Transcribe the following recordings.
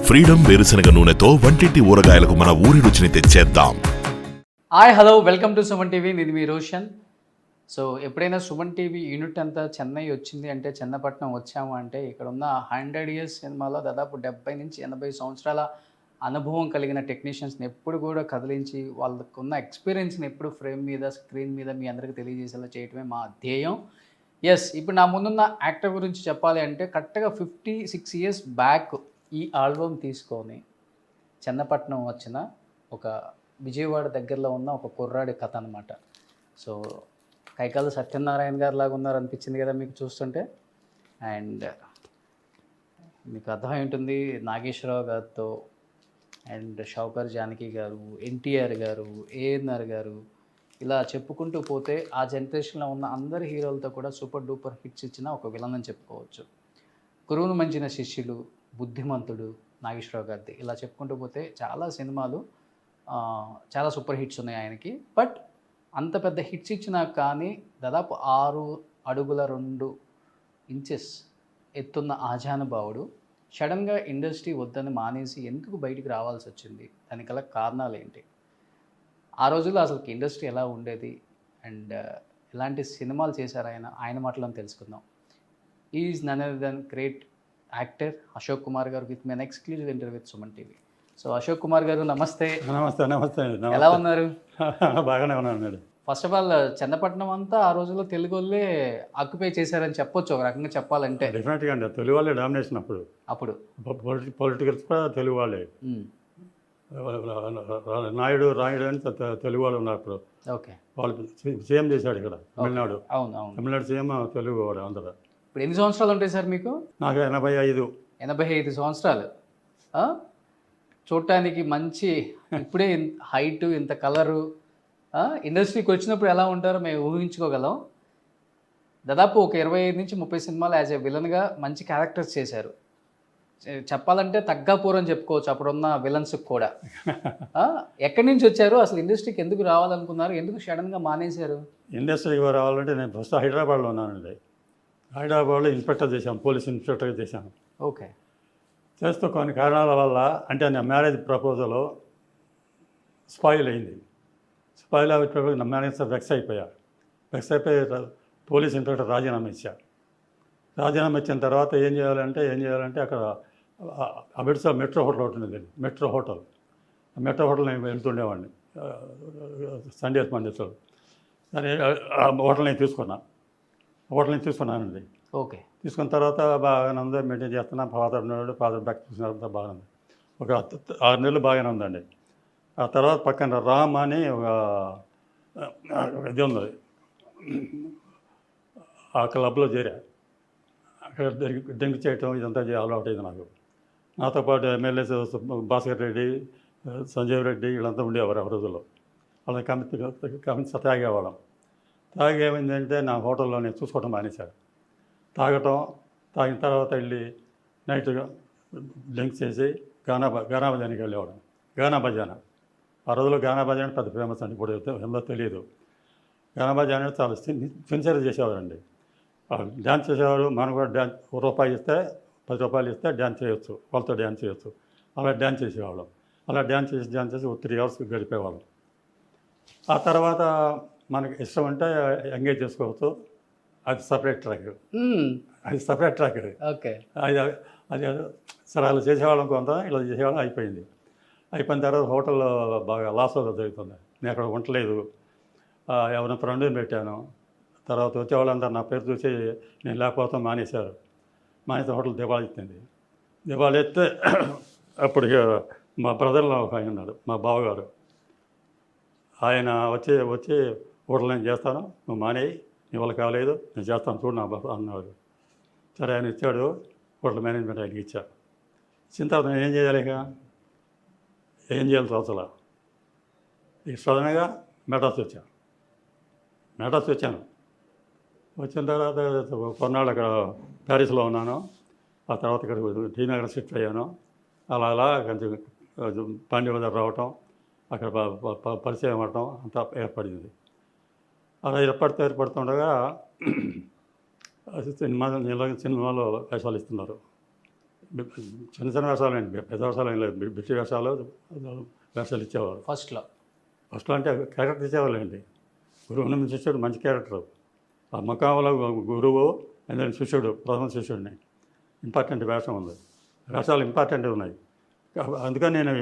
Freedom వేరుశనగ నూనెతో వంటింటి ఊరగాయలకు మన ఊరి రుచిని తెచ్చేద్దాం. Hi hello welcome to Suman TV. ఇది మీ రోషన్. సో ఎప్పుడైనా సుమన్ టీవీ యూనిట్ అంతా చెన్నై వచ్చింది అంటే, చెన్నపట్నం వచ్చాము అంటే, ఇక్కడ ఉన్న 100 ఇయర్స్ సినిమాలో దాదాపు 70 నుంచి 80 సంవత్సరాల అనుభవం కలిగిన టెక్నీషియన్స్ని ఎప్పుడు కూడా కదిలించి వాళ్ళకున్న ఎక్స్పీరియన్స్ని ఎప్పుడు ఫ్రేమ్ మీద స్క్రీన్ మీద మీ అందరికీ తెలియజేసేలా చేయటమే మా ధ్యేయం. ఇప్పుడు నా ముందున్న యాక్టర్ గురించి చెప్పాలి అంటే, కరెక్ట్గా 56 ఇయర్స్ బ్యాక్ ఈ ఆల్బమ్ తీసుకొని చెన్నపట్నం వచ్చిన ఒక విజయవాడ దగ్గరలో ఉన్న ఒక కుర్రాడి కథ అనమాట. సో కైకాల సత్యనారాయణ గారు లాగా ఉన్నారు అనిపించింది కదా మీకు చూస్తుంటే. అండ్ మీకు అర్థమై ఉంటుంది, నాగేశ్వరరావు గారితో అండ్ షౌకర్ జానకి గారు, ఎన్టీఆర్ గారు, ఏఎన్ఆర్ గారు, ఇలా చెప్పుకుంటూ పోతే ఆ జనరేషన్లో ఉన్న అందరి హీరోలతో కూడా సూపర్ డూపర్ హిట్స్ ఇచ్చిన ఒక విలన్ అని చెప్పుకోవచ్చు. గురువును మంచిన శిష్యులు, బుద్ధిమంతుడు నాగేశ్వరరావు గారిది, ఇలా చెప్పుకుంటూ పోతే చాలా సినిమాలు చాలా సూపర్ హిట్స్ ఉన్నాయి ఆయనకి. బట్ అంత పెద్ద హిట్స్ ఇచ్చినా కానీ దాదాపు 6 అడుగుల 2 ఇంచెస్ ఎత్తున్న ఆజానుభావుడు సడన్గా ఇండస్ట్రీ వద్దని మానేసి ఎందుకు బయటికి రావాల్సి వచ్చింది? దానికి గల కారణాలు ఏంటి? ఆ రోజుల్లో అసలు ఇండస్ట్రీ ఎలా ఉండేది అండ్ ఎలాంటి సినిమాలు చేశారు ఆయన మాటలను తెలుసుకుందాం. Is none other than great actor Ashok Kumar garu with me an exclusive interview with Suman TV. So Ashok Kumar garu నమస్తే. నమస్తే. నమస్తే అండి. ఎలా ఉన్నారు? బాగానే ఉన్నాను madam. First of all Chennapatnam అంతా ఆ రోజుల్లో తెలుగు వాళ్ళే ఆక్యుపై చేశారని చెప్పొచ్చు ఒక రకంగా చెప్పాలంటే. డెఫినెట్గా అండి, తెలుగు వాళ్ళే డామినేషన్ అప్పుడు పొలిటికల్స్ కూడా తెలుగు వాళ్ళే. నాయుడు అని తెలుగు వాళ్ళు ఉన్నారు అప్పుడు. ఓకే, వాళ్ళు సీఎం చేశాడు ఇక్కడ తమిళనాడు. అవును. తమిళనాడు సీఎం తెలుగు వాడు అందరూ. ఇప్పుడు ఎన్ని సంవత్సరాలు ఉంటాయి సార్ మీకు? నాకు 85 సంవత్సరాలు. చూడటానికి మంచి, ఇప్పుడే హైట్, ఇంత కలరు, ఇండస్ట్రీకి వచ్చినప్పుడు ఎలా ఉంటారో మేము ఊహించుకోగలం. దాదాపు ఒక 25 నుంచి 30 సినిమాలు యాజ్ ఏ విలన్గా మంచి క్యారెక్టర్స్ చేశారు. చెప్పాలంటే తగ్గాపూర్ అని చెప్పుకోవచ్చు అప్పుడున్న విలన్స్కి కూడా. ఎక్కడి నుంచి వచ్చారు అసలు? ఇండస్ట్రీకి ఎందుకు రావాలనుకున్నారు? ఎందుకు సడన్గా మానేశారు? ఇండస్ట్రీకి రావాలంటే నేను ఫస్ట్ హైదరాబాద్లో ఉన్నానండి. హైదరాబాద్లో ఇన్స్పెక్టర్ చేశాను, పోలీస్ ఇన్స్పెక్టర్గా చేశాను. ఓకే. చేస్తూ కొన్ని కారణాల వల్ల, అంటే నా మ్యారేజ్ ప్రపోజల్ స్పాయిల్ అయింది. స్పాయిల్ అయిపోయి నా మ్యారేజ్ వెక్స్ అయిపోయి పోలీస్ ఇన్స్పెక్టర్ రాజీనామా ఇచ్చాను. రాజీనామా ఇచ్చిన తర్వాత ఏం చేయాలంటే అక్కడ అబిడ్సా మెట్రో హోటల్ ఒకటి ఉండేది. మెట్రో హోటల్ నేను వెళ్తుండేవాడిని సండేస్ మండేస్. సరే హోటల్ని తీసుకున్నానండి. ఓకే. తీసుకున్న తర్వాత బాగానే ఉంది, మెయింటైన్ చేస్తున్నాను. ఫాదర్ బ్యాక్ చూసినంత బాగానే ఉంది. ఒక 6 నెలలు బాగానే ఉందండి. ఆ తర్వాత పక్కన రామ్ అని ఒక ఇది ఉంది, ఆ క్లబ్లో చేరా. అక్కడ డ్రింక్ చేయటం ఇదంతా అలవాటు అయింది నాకు. నాతో పాటు ఎమ్మెల్యేస్ భాస్కర్ రెడ్డి, సంజీవ్ రెడ్డి వీళ్ళంతా ఉండేవారు ఆ రోజుల్లో. వాళ్ళని కమిటీ తాగేవాళ్ళం. తాగి ఏమైందంటే నా హోటల్లో నేను చూసుకోవటం మానేశాను. తాగిన తర్వాత వెళ్ళి నైట్గా డ్రింక్ చేసి గానా బజానికి వెళ్ళేవాడు. గానా బజానా ఆ రోజుల్లో గానా బజానా పెద్ద ఫేమస్ అండి, ఇప్పుడు ఎంతో తెలియదు. గానా బజానా చాలా సిన్సియర్ చేసేవారండి. డ్యాన్స్ చేసేవారు. మనం కూడా డ్యాన్స్ ₹1 ఇస్తే 10 రూపాయలు ఇస్తే డ్యాన్స్ చేయొచ్చు, వాళ్ళతో డ్యాన్స్ చేయొచ్చు. అలా డ్యాన్స్ చేసేవాళ్ళం. అలా డ్యాన్స్ చేసి 3 అవర్స్ గడిపేవాళ్ళం. ఆ తర్వాత మనకి ఇష్టం అంటే ఎంగేజ్ చేసుకోవచ్చు. అది సపరేట్ ట్రాక్. ఓకే. అది సరే అలా చేసేవాళ్ళం, కొంత ఇలా చేసేవాళ్ళం. అయిపోయిన తర్వాత హోటల్లో బాగా లాస్ జరుగుతుంది. నేను అక్కడ ఉండలేదు. ఎవరైనా ఫ్రెండ్ని పెట్టాను. తర్వాత వచ్చేవాళ్ళందరూ నా పేరు చూసి నేను లేకపోతే మానేసి హోటల్ దివాళీ ఎత్తింది. దివాళీ ఎత్తే అప్పుడు మా బ్రదర్లో ఒక ఆయన ఉన్నాడు, మా బావగారు. ఆయన వచ్చి హోటల్ నేను చేస్తాను, నువ్వు మానేయి, నీ వల్ల కాలేదు, నేను చేస్తాను చూడు నా అన్నాడు. సరే ఆయన ఇచ్చాడు, హోటల్ మేనేజ్మెంట్ ఆయనకి ఇచ్చాను. ఇచ్చిన తర్వాత నేను ఏం చేయాలి తోచలా. సడన్గా మెడ్రాస్ వచ్చాను. వచ్చిన తర్వాత కొన్నాళ్ళు అక్కడ ప్యారిస్లో ఉన్నాను. ఆ తర్వాత ఇక్కడ టీ నగర్ షిఫ్ట్ అయ్యాను. అలా కొంచెం పాండ్య బజార్ రావటం, అక్కడ పరిచయం అవ్వటం అంతా ఏర్పడింది. అలా ఏర్పడుతుండగా సినిమాలో వేషాలు ఇస్తున్నారు. చిన్న చిన్న వేషాలు అండి, పెద్ద వేషాలు ఏం లేదు. బిట్టి వేషాలు ఇచ్చేవారు. ఫస్ట్లో ఫస్ట్లో అంటే క్యారెక్టర్ ఇచ్చేవాళ్ళండి. గురువు నుంచి శిష్యుడు మంచి క్యారెక్టర్. ఆ మకాంలో గురువు అండ్ శిష్యుడు, ప్రథమ శిష్యుడిని ఇంపార్టెంట్ వేషం ఉంది. వేషాలు ఇంపార్టెంట్ ఉన్నాయి. అందుకని నేను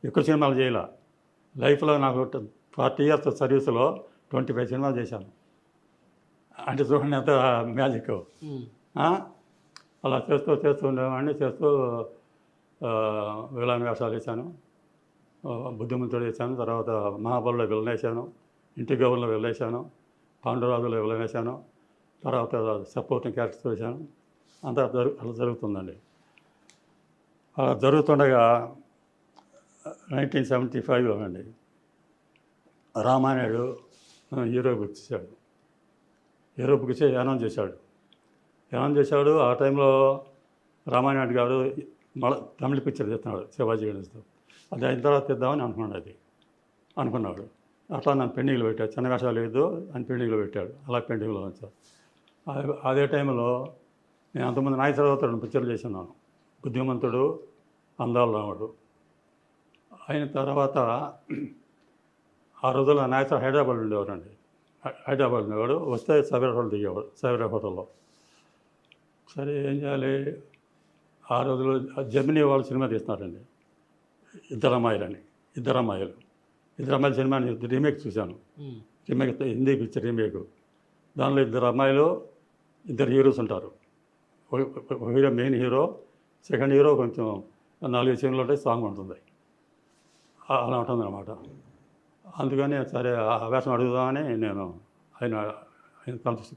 ఎక్కువ సినిమాలు చేయాల. లైఫ్లో నాకు 40 years సర్వీస్లో 25 సినిమాలు చేశాను. అంటే చూడండి ఎంత మ్యాజిక్. అలా చేస్తూ ఉండేవాడిని. విలన్ వేషాలు వేసాను, బుద్ధిమంతుడు వేసాను, తర్వాత మహాబలిలో విలన్ వేసాను, ఇంటి గౌరలో విలన్ వేసాను, పాండురాజులో విలన్ వేసాను, తర్వాత సపోర్టింగ్ క్యారెక్టర్స్ వేసాను. అంతా అలా జరుగుతుందండి. అలా జరుగుతుండగా 1975లో అండి రామానాయుడు యూరోప్కి వచ్చేసాడు. యూరోప్కి వచ్చి అనౌన్స్ చేశాడు. ఆ టైంలో రామానాయుడు గారు మళ్ళీ తమిళ పిక్చర్ చేస్తున్నాడు శివాజీ గణేష్తో. అది అయిన తర్వాత తెద్దామని అనుకున్నాడు. అట్లా నన్ను పెండింగ్లో పెట్టాడు. చిన్న వేషాలు లేదు అని పెండింగ్లో పెట్టాడు. అలా పెండింగ్లో వచ్చాడు. అదే టైంలో నేను అంతమంది నాగేశ్వరరావుతో 2 పిక్చర్లు చేస్తున్నాను. బుద్ధిమంతుడు, అందాల రాముడు. అయిన తర్వాత ఆ రోజుల్లో నాగేశ్వర హైదరాబాద్ ఉండేవాడు. వస్తే సవేరా హోటల్ దిగేవాడు, సవేరా హోటల్లో. సరే ఏం చేయాలి, ఆ రోజుల్లో జమినీ వాళ్ళు సినిమా తీస్తున్నారండి, ఇద్దరు అమ్మాయిలు సినిమాని రీమేక్ చూశాను. Hindi picture remake. దానిలో 2 అమ్మాయిలు, 2 హీరోస్ ఉంటారు. ఒక hero main hero, second hero కొంచెం 4 సీన్లు ఉంటాయి, సాంగ్ ఉంటుంది. అలా ఉంటుంది అన్నమాట. అందుకని సరే ఆ వేషం అడుగుదామని నేను ఆయన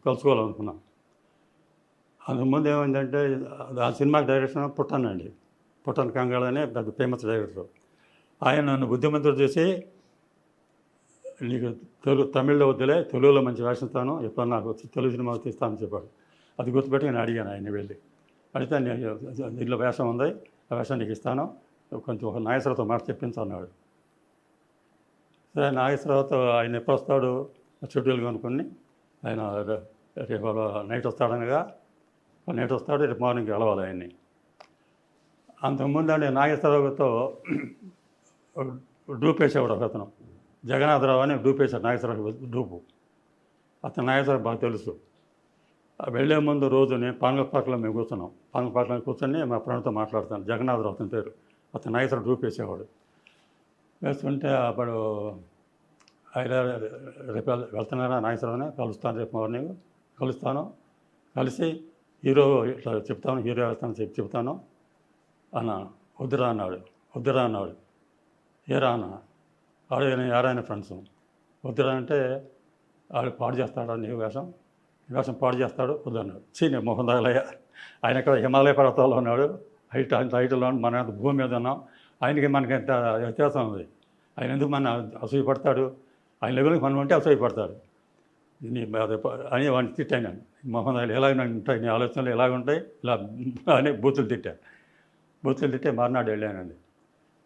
కలుసుకోవాలనుకున్నాను. అంతకుముందు ఏమైందంటే ఆ సినిమాకి డైరెక్షన్ పుట్టన్ కంగాళ అనే పెద్ద ఫేమస్ డైరెక్టర్. ఆయన నన్ను బుద్ధిమంతుడు చేసి, నీకు తమిళ్లో వద్దులే, తెలుగులో మంచి వేషం ఇస్తాను, ఎప్పుడు నాకు తెలుగు సినిమా తీస్తానని చెప్పాడు. అది గుర్తుపెట్టి నేను అడిగాను ఆయన వెళ్ళి. అడిగితే దీంట్లో వేషం ఉంది, ఆ వేషం నీకు ఇస్తాను, కొంచెం ఒక నాగేశ్వరరావుతో మాట చెప్పించన్నాడు. సరే నాగేశ్వరరావుతో ఆయన ఎప్పుడు వస్తాడు షెడ్యూల్ కనుక్కొని, ఆయన రేపు నైట్ వస్తాడు, రేపు మార్నింగ్ కలవాలి ఆయన్ని. అంతకుముందు అంటే నాగేశ్వరరావుతో డూప్ వేసేవాడు ఒక అతను, జగన్నాథరావు అని డూప్ వేశాడు. నాగేశ్వరరావు డూపు. అతను నాగేశ్వరరావు బాగా తెలుసు. వెళ్ళే ముందు రోజు నేను పాంగపాకలో మేము కూర్చొని మా ఫ్రెండ్తో మాట్లాడతాను. జగన్నాథరావు అతని పేరు. అతను నాగేశ్వరరావు డూప్ వేసేవాడు. వేస్తుంటే అప్పుడు ఆయన రేపు వెళ్తున్నారా నాగేశ్వరరావుని కలుస్తాను, రేపు మార్నింగ్ కలిసి హీరో ఇట్లా చెప్తాను, హీరో వేస్తాను చెప్తాను అన్న. వద్దురా అన్నాడు. ఏరా అన్న, ఎవరైన ఫ్రెండ్స్ వద్దురా అంటే, ఆడు పాడు చేస్తాడా నీ వేషం పాడు చేస్తాడు వద్దన్నాడు. నేను మొహం తగలయ్య. ఆయన ఇక్కడ హిమాలయ పర్వతాల్లో ఉన్నాడు, హైట్లో మన భూమి మీద ఉన్నాం. ఆయనకి మనకి ఎంత వ్యత్యాసం ఉంది. ఆయన ఎందుకు మన అసూయపడతాడు, ఆయన లెవెల్కి మనం ఉంటే అసూయపడతాడు అని వాడిని తిట్టాను. మొహం తగలి ఎలాగ ఉంటాయి నీ ఆలోచనలు ఎలాగ ఉంటాయి ఇలా అని బూతులు తిట్టే మర్నాడు వెళ్ళానండి.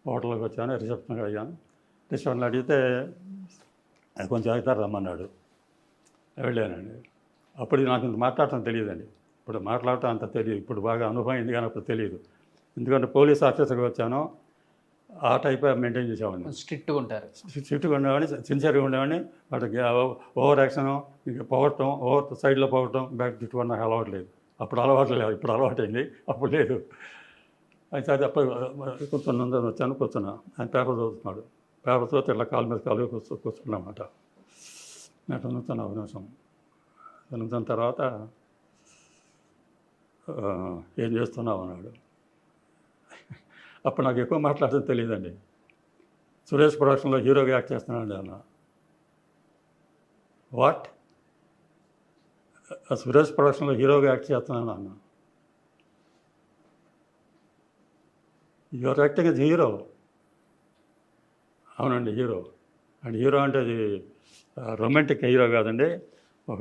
హోటల్కి వచ్చాను, రిసెప్షన్కి అడిగాను. రిసెప్షన్లో అడిగితే కొంచెం అవుతారు రమ్మన్నాడు. వెళ్ళానండి. అప్పుడు నాకు ఇంత మాట్లాడటం తెలియదండి. ఇప్పుడు మాట్లాడటం అంత తెలియదు. ఇప్పుడు బాగా అనుభవం అయింది కానీ అప్పుడు తెలియదు. ఎందుకంటే పోలీస్ ఆఫీసర్గా వచ్చాను, ఆ టైప్ మెయింటైన్ చేసేవాడిని. స్ట్రిక్ట్గా ఉండేవాడిని, సిన్సియర్గా ఉండేవాడిని. వాటికి ఓవర్ యాక్షన్, ఇంకా పొగట్టం, సైడ్లో పొగట్టం, బ్యాక్ తిట్టుకోవడం నాకు అలవాట్లేదు. అప్పుడు అలవాటు లేదు, ఇప్పుడు అలవాటైంది, అప్పుడు లేదు. అయితే అది అప్పుడు కూర్చున్నా. ఆయన పేపర్ చదువుతున్నాడు. పేపర్ చదివితే ఇట్లా కాలు మీద కాలు కూర్చున్నమాట. నేను చదువుతున్నా ఒక నిమిషం. చదువుతున్న తర్వాత ఏం చేస్తున్నావు అన్నాడు. అప్పుడు నాకు ఎక్కువ మాట్లాడటం తెలియదండి. సురేష్ ప్రొడక్షన్లో హీరోగా యాక్ట్ చేస్తున్నానండి అన్న. వాట్? సురేష్ ప్రొడక్షన్లో హీరోగా యాక్ట్ చేస్తున్నాను అన్న. Your acting is hero. అవునండి, హీరో. అండ్ హీరో అంటే అది రొమాంటిక్ హీరో కాదండి. ఒక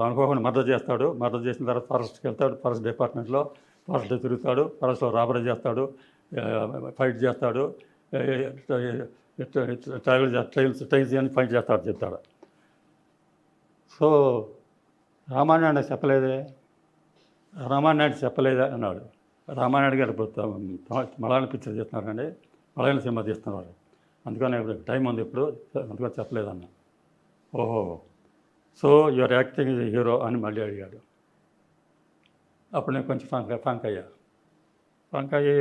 అనుకోకుండా మర్డర్ చేసిన తర్వాత ఫారెస్ట్కి వెళ్తాడు, ఫారెస్ట్ డిపార్ట్మెంట్లో ఫారెస్ట్లో తిరుగుతాడు, ఫారెస్ట్లో రాబరీ చేస్తాడు, ఫైట్ చేస్తాడు, ట్రైన్స్ అని ఫైట్ చెప్తాడు. సో రామానాయుడు చెప్పలేదా అన్నాడు. రామానాయుడు గారు మలయాళం పిక్చర్ చేస్తున్నారండి, మలయాళం సినిమా తీస్తున్నారు, అందుకని ఇప్పుడు టైం ఉంది ఇప్పుడు, అందుకని చెప్పలేదన్న. ఓహో, so your acting is hero అని మళ్ళీ అడిగాడు. అప్పుడు నేను కొంచెం ఫంక్ అయ్యా. ఫంక్ అయ్యి,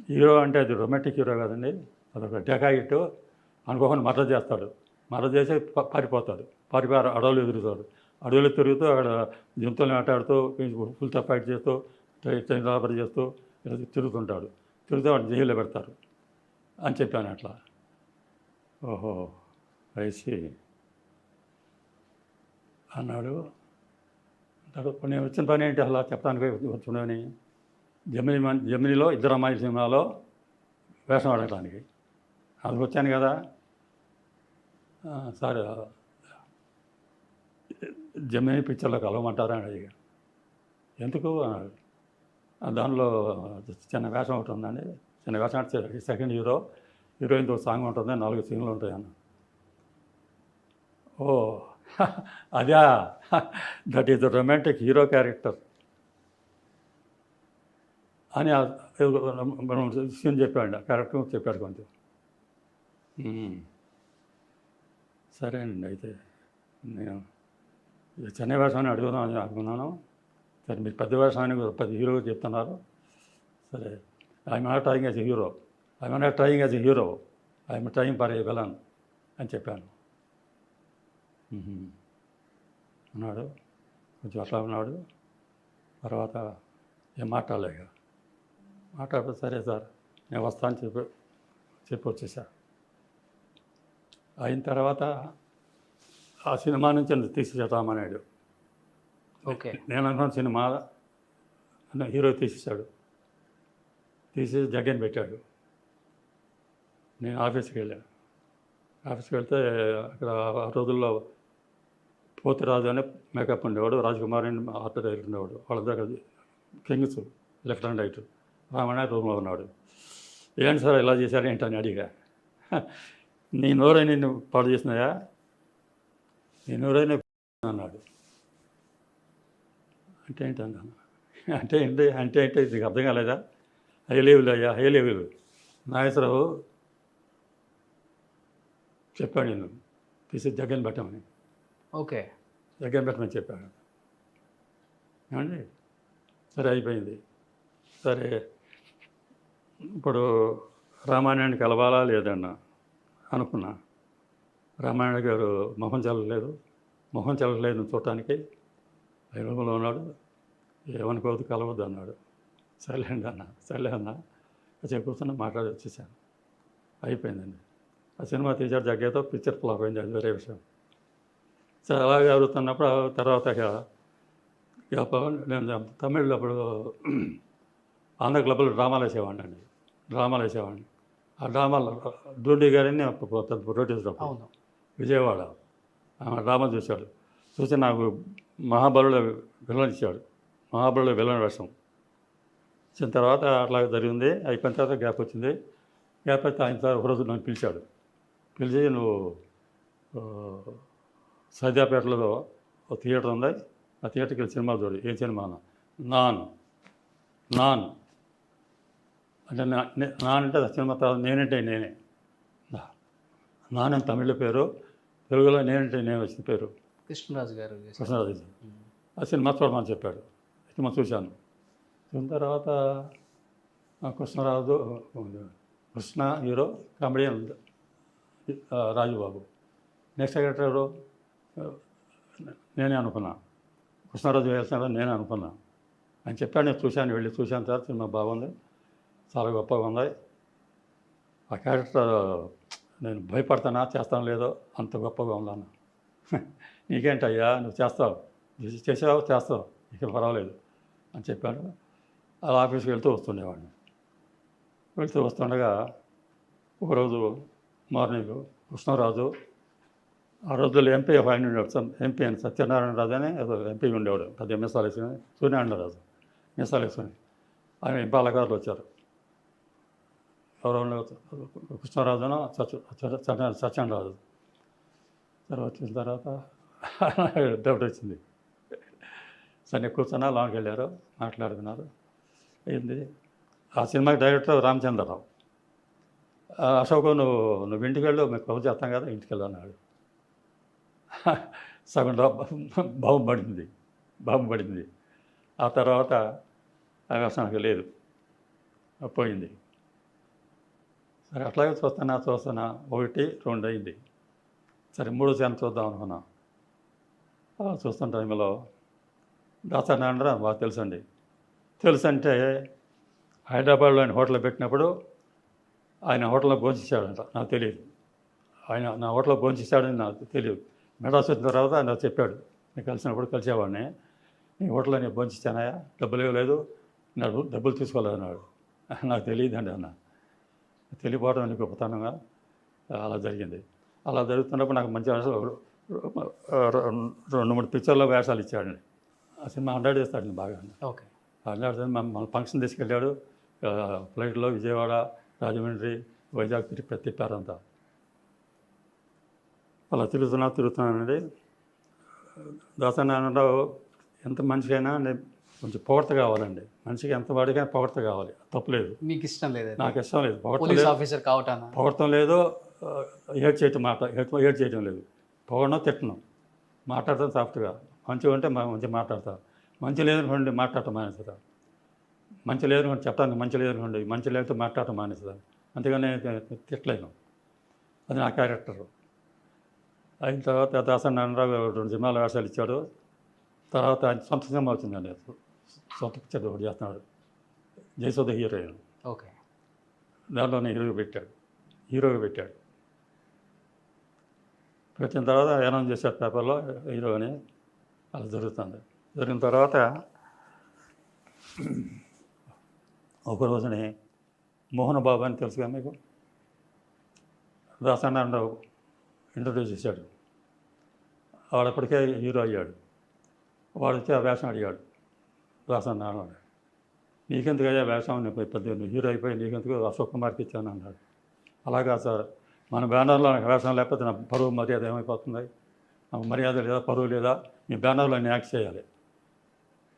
హీరో అంటే అది రొమాంటిక్ హీరో కదండి, అదొక డెకాయిట్, అనుకోకుండా మర్డర్ చేస్తాడు, మర్డర్ చేసి పారిపోతాడు, పారిపోయి అడవులు ఎదురుతాడు, అడవులు తిరుగుతూ అక్కడ జంతువులను ఆటాడుతూ ఫుల్తో ఫైట్ చేస్తూ ట్రైన్ రాబరీ చేస్తూ ఇలా తిరుగుతుంటాడు, తిరుగుతూ వాడు జైల్లో పెడతారు అని చెప్పాను అట్లా. ఓహో ఐసి అన్నాడు. నేను వచ్చిన పని ఏంటి అలా చెప్పడానికి వచ్చుడని, జమినీలో ఇద్దరు అమ్మాయిల సినిమాలో వేషం ఆడటానికి అది వచ్చాను కదా. సరే జమినీ పిక్చర్లో కలవమంటారా అని అడిగా. ఎందుకు అన్నాడు. దానిలో చిన్న వేషం ఒకటి ఉందండి, చిన్న వేషం అంటే సెకండ్ హీరోయిన్తో సాంగ్ ఉంటుంది, 4 సీన్లు ఉంటాయి అన్న. ఓ అదే, that is the romantic hero character అని సీన్ చెప్పాడు, క్యారెక్టర్ చెప్పాడు కొంచెం. సరే అండి, అయితే నేను చిన్న వేషాన్ని అడుగుదాం అని అనుకున్నాను. సరే మీరు పెద్ద వేషాన్ని పెద్ద హీరోగా చెప్తున్నారు, సరే I'm not trying as a hero, I'm not trying as a hero, I'm trying for a villain అని చెప్పాను. అన్నాడు, కొంచెం అట్లా ఉన్నాడు. తర్వాత ఏం మాట్లాడలేక మాట్లాడితే సరే సార్ నేను వస్తాను చెప్పి వచ్చేసా. అయిన తర్వాత ఆ సినిమా నుంచి తీసేద్దామన్నాడు. ఓకే, నేను అనుకున్న సినిమా హీరో తీసేశాడు, తీసేసి జగ్గని పెట్టాడు. నేను ఆఫీస్కి వెళ్ళాను. ఆఫీస్కి వెళ్తే అక్కడ ఆ రోజుల్లో పోతిరాజు అనే మేకప్ ఉండేవాడు, రాజ్కుమార్ అని ఆర్ట్ డైరెక్టర్ ఉండేవాడు, వాళ్ళ దగ్గర Kings left and right. Ramana రూమ్లో ఉన్నాడు. ఏంటి సార్ ఇలా చేశారు ఏంటని అడిగా. నీ నోరే నిన్ను పాడు చేసినాయా, నీ నోరైనా అన్నాడు. అంటే ఏంటి అన్నాను. అంటే ఇది అర్థం కాలేదా, హై లెవెల్ అయ్యా, హై లెవెల్ నాగేశ్వరరావు చెప్పాడు నేను తీసి జగ్గని పెట్టమని. ఓకే, జగ్గని పెట్టమని చెప్పాడు. ఏమండి సరే అయిపోయింది. సరే ఇప్పుడు రామాయణాన్ని కలవాలా లేదన్నా అనుకున్నా. రామాయణ గారు మొహం చెల్లలేదు చూడటానికి, రూమ్లో ఉన్నాడు, ఏమనుకోవద్దు కలవద్దు అన్నాడు. సర్లే అన్న కొంచెం కూర్చొని మాట్లాడి వచ్చేసాను. అయిపోయిందండి. ఆ సినిమా తీసాడు జగ్గేతో, పిక్చర్ ఫ్లాప్ అయింది, అది వేరే విషయం. సరే అలాగే జరుగుతున్నప్పుడు తర్వాత నేను తమిళ్లో అప్పుడు ఆంధ్ర క్లబ్లో డ్రామాలు వేసేవాడిని. ఆ డ్రామాలో డూడి గారిని ప్రొడ్యూసర్ అవును, విజయవాడ డ్రామా చూశాడు. చూసి నాకు మహాబలులో విలన్ ఇచ్చాడు, మహాబలులో విలన్ వేషం ఇచ్చిన తర్వాత అట్లా జరిగింది. అయిపోయిన తర్వాత గ్యాప్ వచ్చింది. గ్యాప్ అయితే ఆయన తర్వాత ఒకరోజు నన్ను పిలిచాడు. పిలిచి నువ్వు సైదాపేటలో ఒక థియేటర్ ఉంది, ఆ థియేటర్కి వెళ్ళి సినిమా చూడు. ఏ సినిమా? నాన్ అంటే నాన్ అంటే సినిమా తర్వాత నేనంటే నేనే. నాన్ అని తమిళ పేరు, తెలుగులో నేనంటే నేను వచ్చిన పేరు కృష్ణరాజు గారు. ఆ సినిమా చూడమని చెప్పాడు. సినిమా చూశాను. చూసిన తర్వాత Krishna hero, comedian Rajubabu. Next character ఎవరు నేనే అనుకున్నా, కృష్ణరాజు వేస్తున్నాడు నేనే అనుకున్నా అని చెప్పాడు. నేను చూశాను, వెళ్ళి చూశాను తర్వాత సినిమా బాగుంది, చాలా గొప్పగా ఉంది. ఆ క్యారెక్టర్ నేను భయపడతానా చేస్తాను లేదో అంత గొప్పగా ఉందన్న. నీకేంటయ్యా నువ్వు చేస్తావు ఇక పర్వాలేదు అని చెప్పాడు. అలా ఆఫీస్కి వెళ్తూ వస్తుండగా ఒకరోజు మార్నింగ్ కృష్ణరాజు, ఆ రోజుల్లో ఎంపీ ఆయన ఉండేవాడు, ఎంపీ అని సత్యనారాయణ రాజు అని ఎంపీ ఉండేవాడు, పెద్ద మీసాలు వేసుకుని, సూర్యనారాయణరాజు మీసాలు వేసుకుని. ఆయన పాలకారులు వచ్చారు. ఎవరో కృష్ణరాజును సత్యనారాయణరాజు. తర్వాత వచ్చిన తర్వాత డౌట్ వచ్చింది. సరే కూర్చున్నా, లోనికి వెళ్ళారు, మాట్లాడుతున్నారు. ఏంది ఆ సినిమాకి డైరెక్టర్ రామచంద్రరావు. అశోక్ నువ్వు ఇంటికి వెళ్ళు, మేము కవర్ చేస్తాం కదా, ఇంటికి వెళ్ళు అన్నాడు. సగం బాంబు పడింది. ఆ తర్వాత అవకాశం నాకు లేదు, పోయింది. సరే అట్లాగే చూస్తున్నా 1, 2 అయింది. సరే 3వ ఛానల్ చూద్దాం అనుకున్నా. చూస్తున్న టైంలో దాసనారాయణరావు బాగా తెలుసండి. తెలుసంటే హైదరాబాద్లో ఆయన హోటల్ పెట్టినప్పుడు ఆయన హోటల్లో భోంచేశాడంట, నాకు తెలియదు. ఆయన నా హోటల్లో భోంచేశాడని నాకు తెలియదు. మెడ్రాస్ వచ్చిన తర్వాత ఆయన చెప్పాడు, నేను కలిసినప్పుడు కలిసేవాడిని, నీ హోటల్లో నేను భోంచేశానాయా, డబ్బులు ఇవ్వలేదు, నాకు డబ్బులు తీసుకోలేదు అన్నాడు. నాకు తెలియదండి అన్న. తెలియపోవడం అని గొప్పతనంగా అలా జరిగింది. అలా జరుగుతున్నప్పుడు నాకు మంచి వేషాలు 2-3 పిక్చర్లో వేషాలు ఇచ్చాడండి. ఆ సినిమా 100 చేస్తాడండి బాగా. ఓకే. 100 మన ఫంక్షన్ తీసుకెళ్ళాడు, ఫ్లైట్లో విజయవాడ, రాజమండ్రి, వైజాగ్ తిప్పారంతా. అలా తిరుగుతున్నానండి. దాసనారాయణరావు ఎంత మనిషికైనా కొంచెం పొగడ్త కావాలండి. మనిషికి ఎంత వాడికైనా పొగడ్త కావాలి, తప్పులేదు. మీకు ఇష్టం లేదు? నాకు ఇష్టం లేదు పోలీస్ ఆఫీసర్ కావటాన. పొగడటం లేదు, ఏడ్ చేయటం లేదు. పొగడను తిట్టను, మాట్లాడతాను సాఫ్ట్గా. మంచిగా ఉంటే మంచిగా మాట్లాడతా, మంచి లేదనుకోండి మాట్లాడటం మానేస్తా. మంచి లేదనుకోండి చెప్పడానికి మంచి లేదనుకోండి, మంచి లేకపోతే మాట్లాడటం మానేస్తా. అంతేగాని తిట్టలేను. అది నా క్యారెక్టరు. అయిన తర్వాత దాసనారాయణరావు 2 సినిమాల వేషాలు ఇచ్చాడు. తర్వాత ఆయన సొంత సినిమా వచ్చిందండి, సొంత పిక్చర్ ఒకటి చేస్తున్నాడు, జయసుధ హీరోయిన్. ఓకే. దాంట్లోనే హీరోగా పెట్టాడు. పెట్టిన తర్వాత అనౌన్స్ చేశాడు పేపర్లో హీరో అని. అలా జరుగుతుంది. జరిగిన తర్వాత ఒక రోజుని మోహన్ బాబు అని తెలుసుగా మీకు, దాసనారాయణరావు ఇంట్రడ్యూస్ చేశాడు. వాడప్పటికే హీరో అయ్యాడు. వాడు వచ్చి ఆ వేషం అడిగాడు దాసనారాయణ, నీకెందుకు అయ్యా వేషం, నువ్వు హీరో అయిపోయి నీకెందుకు, అశోక్ కుమార్కి ఇచ్చాను అన్నాడు. అలాగా సార్, మన బ్యానర్లో నాకు వేషం లేకపోతే నా పరువు మర్యాద ఏమైపోతుంది, నాకు మర్యాద లేదా, పరువు లేదా, మీ బ్యానర్లో నేను యాక్ట్ చేయాలి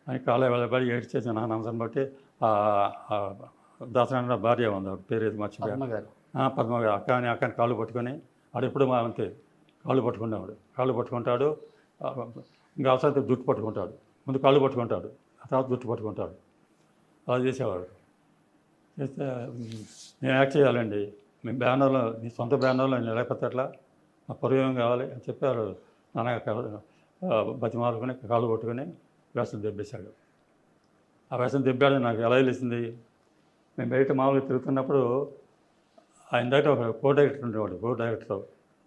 అని కాలే వెళ్ళబడి ఏడ్ చేసి నా నమ్మకం బట్టి దాసనారాయణ భార్య ఉంది, పేరు ఏది మర్చిపోయాను, పద్మ గారు. అక్కని కాళ్ళు పట్టుకొని, వాడు ఎప్పుడు అంతే కాళ్ళు పట్టుకునేవాడు. కాళ్ళు పట్టుకుంటాడు, ఇంకా అవసరం జుట్టు పట్టుకుంటాడు. ముందు కాళ్ళు పట్టుకుంటాడు, ఆ తర్వాత జుట్టు పట్టుకుంటాడు. అలా చేసేవాడు. చేస్తే నేను యాక్ట్ చేయాలండి, మీ బ్యానర్లో, నీ సొంత బ్యానర్లో నేను లేకపోతే ఎట్లా, నా పరువేం కావాలి అని చెప్పారు. నాన్న బతిమాలుకొని కాళ్ళు పట్టుకొని వేషం దెబ్బేశాడు. ఆ వేషం దెబ్బాడు. నాకు ఎలా తెలిసింది, మేము బయట మామూలుగా తిరుగుతున్నప్పుడు ఆయన దగ్గర ఒక కో డైరెక్టర్ ఉండేవాడు. కో డైరెక్టర్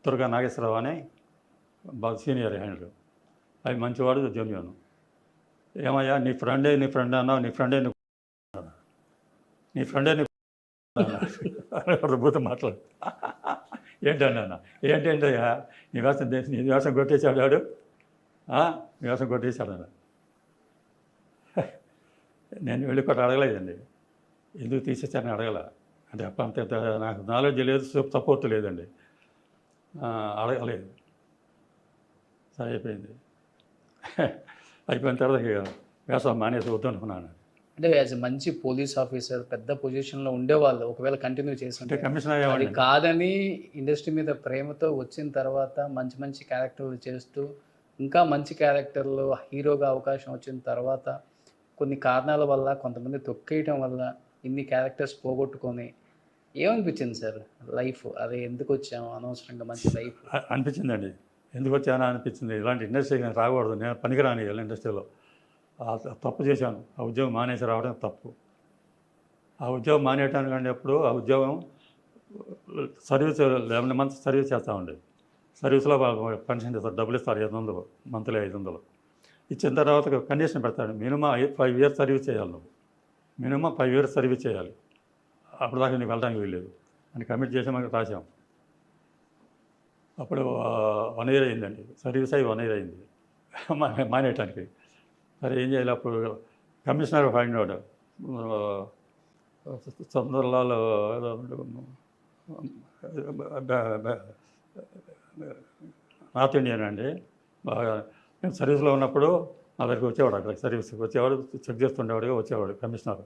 దుర్గా నాగేశ్వరరావు అని బాగా సీనియర్ హ్యాండ్లు. అది మంచివాడు, జెన్యూన్. ఏమయ్యా నీ ఫ్రెండే అన్నావు, నీ ఫ్రెండే భూతం మాట్లాడు. ఏంటన్నా, ఏంటంటయ్యా నీ వేషం కొట్టేశాడు వాడు, నీ వేషం కొట్టేశాడు అన్న. నేను వెళ్ళి కూడా అడగలేదండి, ఎందుకు తీసేసారని అడగల. అంటే అంత నాకు నాలెడ్జ్ లేదు, సపోర్ట్ లేదండి, అడగలేదు. సరే అయిపోయింది. అయిపోయిన తర్వాత వేషం మానేసి వద్దు అనుకున్నాను. అంటే యాజ్ మంచి పోలీస్ ఆఫీసర్, పెద్ద పొజిషన్లో ఉండేవాళ్ళు ఒకవేళ కంటిన్యూ చేస్తుంటే, కమిషనర్ అది కాదని ఇండస్ట్రీ మీద ప్రేమతో వచ్చిన తర్వాత మంచి మంచి క్యారెక్టర్లు చేస్తూ, ఇంకా మంచి క్యారెక్టర్లు హీరోగా అవకాశం వచ్చిన తర్వాత కొన్ని కారణాల వల్ల, కొంతమంది తొక్కేయటం వల్ల ఇన్ని క్యారెక్టర్స్ పోగొట్టుకొని ఏమనిపించింది సార్ లైఫ్? అదే ఎందుకు వచ్చాము అనవసరంగా మంచి లైఫ్ అనిపించిందండి. ఎందుకు వచ్చానా అనిపించింది. ఇలాంటి ఇండస్ట్రీకి నేను రాకూడదు, నేను పనికిరాని ఇండస్ట్రీలో తప్పు చేశాను. ఆ ఉద్యోగం మానేసి రావడం తప్పు. ఆ ఉద్యోగం మానేయటానికంటే ఎప్పుడు ఆ ఉద్యోగం సర్వీస్ 11 months సర్వీస్ చేస్తూ ఉండేది. సర్వీస్లో పెన్షన్ చేస్తారు, డబ్బులు ఇస్తారు 500, మంత్లీ 500. ఇచ్చిన తర్వాత కండిషన్ పెడతాడు, మినిమం 5 years సర్వీస్ చేయాలి, నువ్వు మినిమం 5 years సర్వీస్ చేయాలి, అప్పుడు దాకా నీకు వెళ్ళడానికి వీల్లేదు అని కమిట్ చేసామని రాసాం. అప్పుడు 1 year అయిందండి, సర్వీస్ అయ్యి 1 year అయింది మానేయటానికి. సరే ఏం చేయాలి, అప్పుడు commissioner find out Sunderlal north Indian అండి, బాగా నేను సర్వీస్లో ఉన్నప్పుడు నా దగ్గరికి వచ్చేవాడు, అక్కడ సర్వీస్కి వచ్చేవాడు, చెక్ చేస్తుండేవాడుగా వచ్చేవాడు కమిషనర్.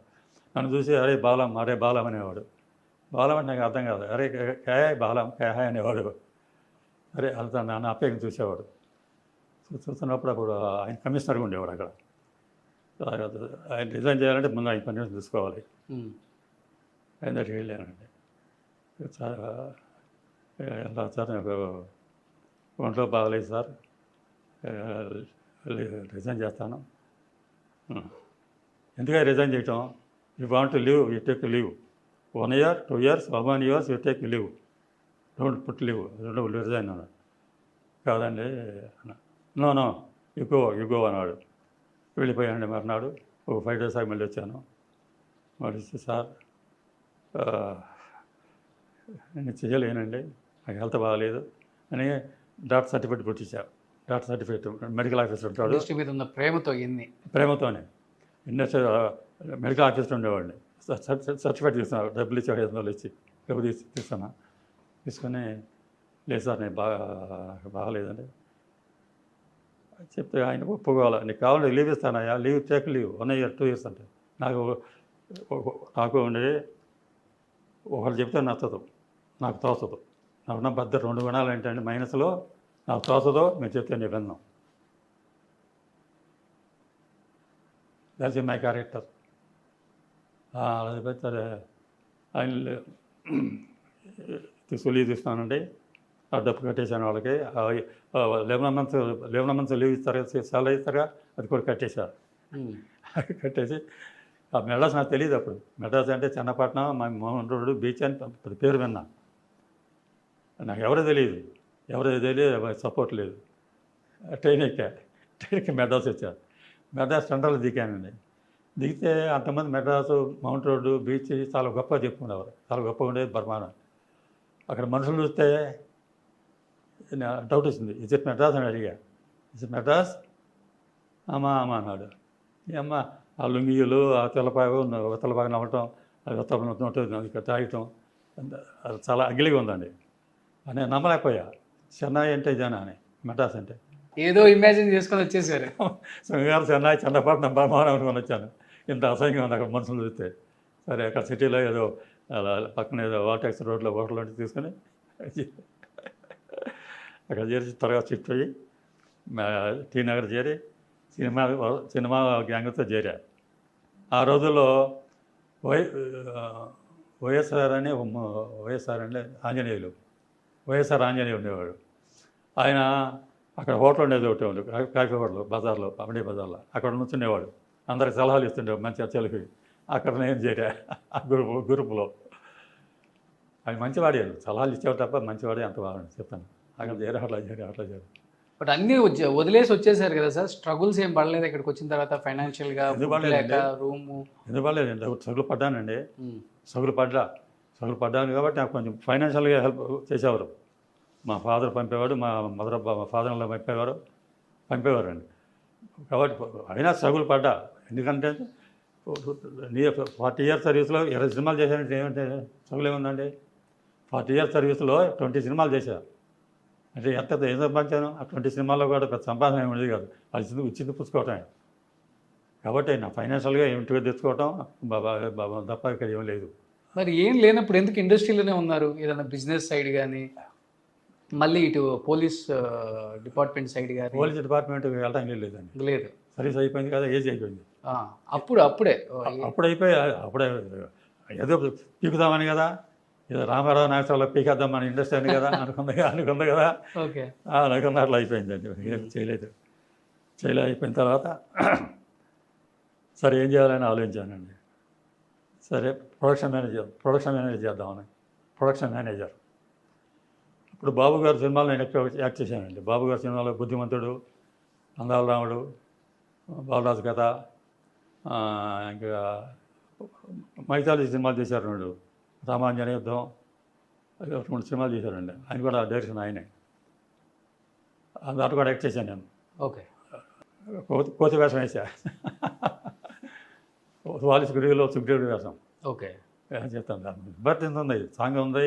నన్ను చూసి అరే బాలం అనేవాడు. బాలం అంటే నాకు అర్థం కాదు. అరే బాలం క్యాహాయ్ అనేవాడు. అరే అతను నన్ను అప్పయ్యని చూసేవాడు. చూస్తున్నప్పుడు అప్పుడు ఆయన కమిషనర్గా ఉండేవాడు అక్కడ. ఆయన రిజైన్ చేయాలంటే ముందు ఆయన పర్మిషన్ తీసుకోవాలి. ఆయన దగ్గరికి వెళ్ళానండి. సార్ ఎలా సార్ నాకు ఒంట్లో బాగలేదు సార్, రిజైన్ చేస్తాను. ఎందుకని రిజైన్ చేయటం? You want to leave, you take leave. 1 year, 2 years, 1 year you take leave, don't put leave, resign అన్నాడు. కాదండి నో యు గో అన్నాడు. వెళ్ళిపోయానండి. మర్నాడు ఒక 5 days మళ్ళీ వచ్చాను. మళ్ళీ సార్ నేను చేయలేనండి, నాకు హెల్త్ బాగాలేదు అని డాక్టర్ సర్టిఫికేట్ పుట్టించారు. డాక్టర్ సర్టిఫికేట్ మెడికల్ ఆఫీసర్ ఉంటాడు. ఇండస్ట్రీ మీద ఉన్న ప్రేమతోనే ఇండస్ట్రీ మెడికల్ ఆఫీసర్ ఉండేవాడిని. సర్టిఫికేట్ తీసుకున్నాను. డబ్బులు ఇచ్చి 500 ఇచ్చి డబ్బు తీసుకున్నా. తీసుకొని లేదు సార్ నేను బాగాలేదండి చెప్తే ఆయన ఒప్పుకోవాలి. నీకు కావాలంటే లీవ్ ఇస్తానయ్యా, leave take leave 1 year 2 years అంటే నాకు ఉండి ఒకళ్ళు చెప్తే నచ్చదు, నాకు తోచదు. నాకున్న 2 గుణాలు ఏంటంటే మైనస్లో నాకు తోచదో మీరు చెప్తే నేను విన్నాం. That's my character. అది సరే ఆయన లీవ్ తీసుకున్నానండి. ఆ డబ్బు కట్టేశాను వాళ్ళకి. 11 months లీవ్ ఇస్తారు, సాలరీ ఇస్తారుగా, అది కూడా కట్టేశారు. కట్టేసి ఆ మెడ్రాస్ నాకు తెలియదు అప్పుడు. మెడ్రాస్ అంటే చెన్నపట్నం, మా మోహన్ రోడ్డు బీచ్ అని పేరు విన్నా. నాకు ఎవరో తెలియదు సపోర్ట్ లేదు. ట్రైన్కి మెడ్రాస్ వచ్చారు. మెడ్రాస్ సెంట్రల్ దిగానండి. దిగితే అంతమంది మెడ్రాసు, మౌంట్ రోడ్డు, బీచ్ చాలా గొప్పగా చెప్పుకునేవారు. చాలా గొప్పగా ఉండేది బర్మానం. అక్కడ మనుషులు చూస్తే డౌట్ వచ్చింది. ఇజ్ ఇట్ మెడ్రాస్ అని అడిగా. Is it Madras? అమ్మా అన్నాడు. అమ్మ ఆ లుంగీలు, ఆ తెల్లపాగు నవ్వటం, అది తాగటం అది చాలా అగిలిగా ఉందండి. నేను నమ్మలేకపోయా. చెన్నై అంటే జనా అని, మెడ్రాస్ అంటే ఏదో ఇమాజిన్ చేసుకొని వచ్చేసారు. శృంగారం చెన్నై, చన్నపట్నం బర్మానం అనుకొని వచ్చాను. ఇంత అసహ్యంగా ఉంది అక్కడ మనుషులు చూస్తే. సరే అక్కడ సిటీలో ఏదో పక్కన ఏదో వాటెక్స్ రోడ్లో హోటల్ అంటే తీసుకొని అక్కడ చేరి త్వరగా షిఫ్ట్ అయ్యి టీ నగర్ చేరి సినిమా గ్యాంగ్తో చేరా. ఆ రోజుల్లో వైఎస్ఆర్ అంటే ఆంజనేయులు ఉండేవాడు. ఆయన అక్కడ హోటల్ ఉండేది ఒకటి ఉంది, కాఫీ హోటల్ బజార్లో, అమడి బజార్లో. అక్కడ నుంచునేవాడు, అందరికి సలహాలు ఇస్తుండేవాడు మంచిగా తెలుగు. అక్కడ నేను చేరా ఆ గ్రూపులో. ఆయన మంచివాడే, సలహాలు ఇచ్చేవాడు తప్ప మంచివాడే, అంత బాగా చెప్తాను. అక్కడ చేరా. బట్ అన్నీ వదిలేసి వచ్చేసారు కదా సార్. స్ట్రగుల్స్ ఏం పడలేదు ఇక్కడికి వచ్చిన తర్వాత ఫైనాన్షియల్గా? రూము ఎందుకు పడలేదండి, సగులు పడ్డానండి. సగులు పడ్డాను కాబట్టి నాకు కొంచెం ఫైనాన్షియల్గా హెల్ప్ చేసేవారు. మా ఫాదర్ పంపేవాడు, మా ఫాదర్లో పంపేవారండి. కాబట్టి అయినా సగులు పడ్డా. ఎందుకంటే 40 years సర్వీస్లో 20 సినిమాలు చేశానంటే ఏమంటే సగులు ఏముందండి. 40 years సర్వీస్లో 20 సినిమాలు చేశాను అంటే ఏం సంపాదించాను? ఆ 20 సినిమాల్లో కూడా పెద్ద సంపాదన ఏమి ఉండేది కాదు. అది ఇచ్చింది పుచ్చుకోవటమే. కాబట్టి నా ఫైనాన్షియల్గా ఇంటికి తెచ్చుకోవటం తప్ప ఇక్కడ ఏం లేదు. మరి ఏం లేనప్పుడు ఎందుకు ఇండస్ట్రీలోనే ఉన్నారు? ఏదైనా బిజినెస్ సైడ్ కానీ, మళ్ళీ ఇటు పోలీస్ డిపార్ట్మెంట్ సైడ్ కానీ? పోలీస్ డిపార్ట్మెంట్ వెళ్ళడానికి లేదు. సర్వీస్ అయిపోయింది కదా, ఏజ్ అయిపోయింది. అప్పుడే ఏదో పీకుదామని కదా, ఏదో రామారావు నాయకుల్లో పీకేద్దామని ఇండస్ట్రీ అని కదా అనుకుంది కదా. ఓకే, అనుకున్న అట్లా అయిపోయిందండి. ఏం చేయలేదు. అయిపోయిన తర్వాత సరే ఏం చేయాలని ఆలోచించానండి. సరే ప్రొడక్షన్ మేనేజర్ చేద్దామని. Production manager. ఇప్పుడు బాబు గారి సినిమాలో నేను ఎక్కువ యాక్ట్ చేశానండి. బాబు గారి సినిమాలో బుద్ధిమంతుడు, అందాల రాముడు, బాలరాజు కథ, ఇంకా మైథాలజీ సినిమాలు చేశారు 2. రామాంజన యుద్ధం, 2 సినిమాలు చేశారండి. ఆయన కూడా డైరెక్షన్ ఆయనే. దాంట్లో కూడా యాక్ట్ చేశాను నేను. ఓకే, కోతి వేషం వేసా. వాలిస్ గుడిలో సుగ్రీవుడి వేషం. ఓకే, చెప్తాను. దాని ఇంపార్టెన్స్ ఉంది, సాంగ్ ఉంది,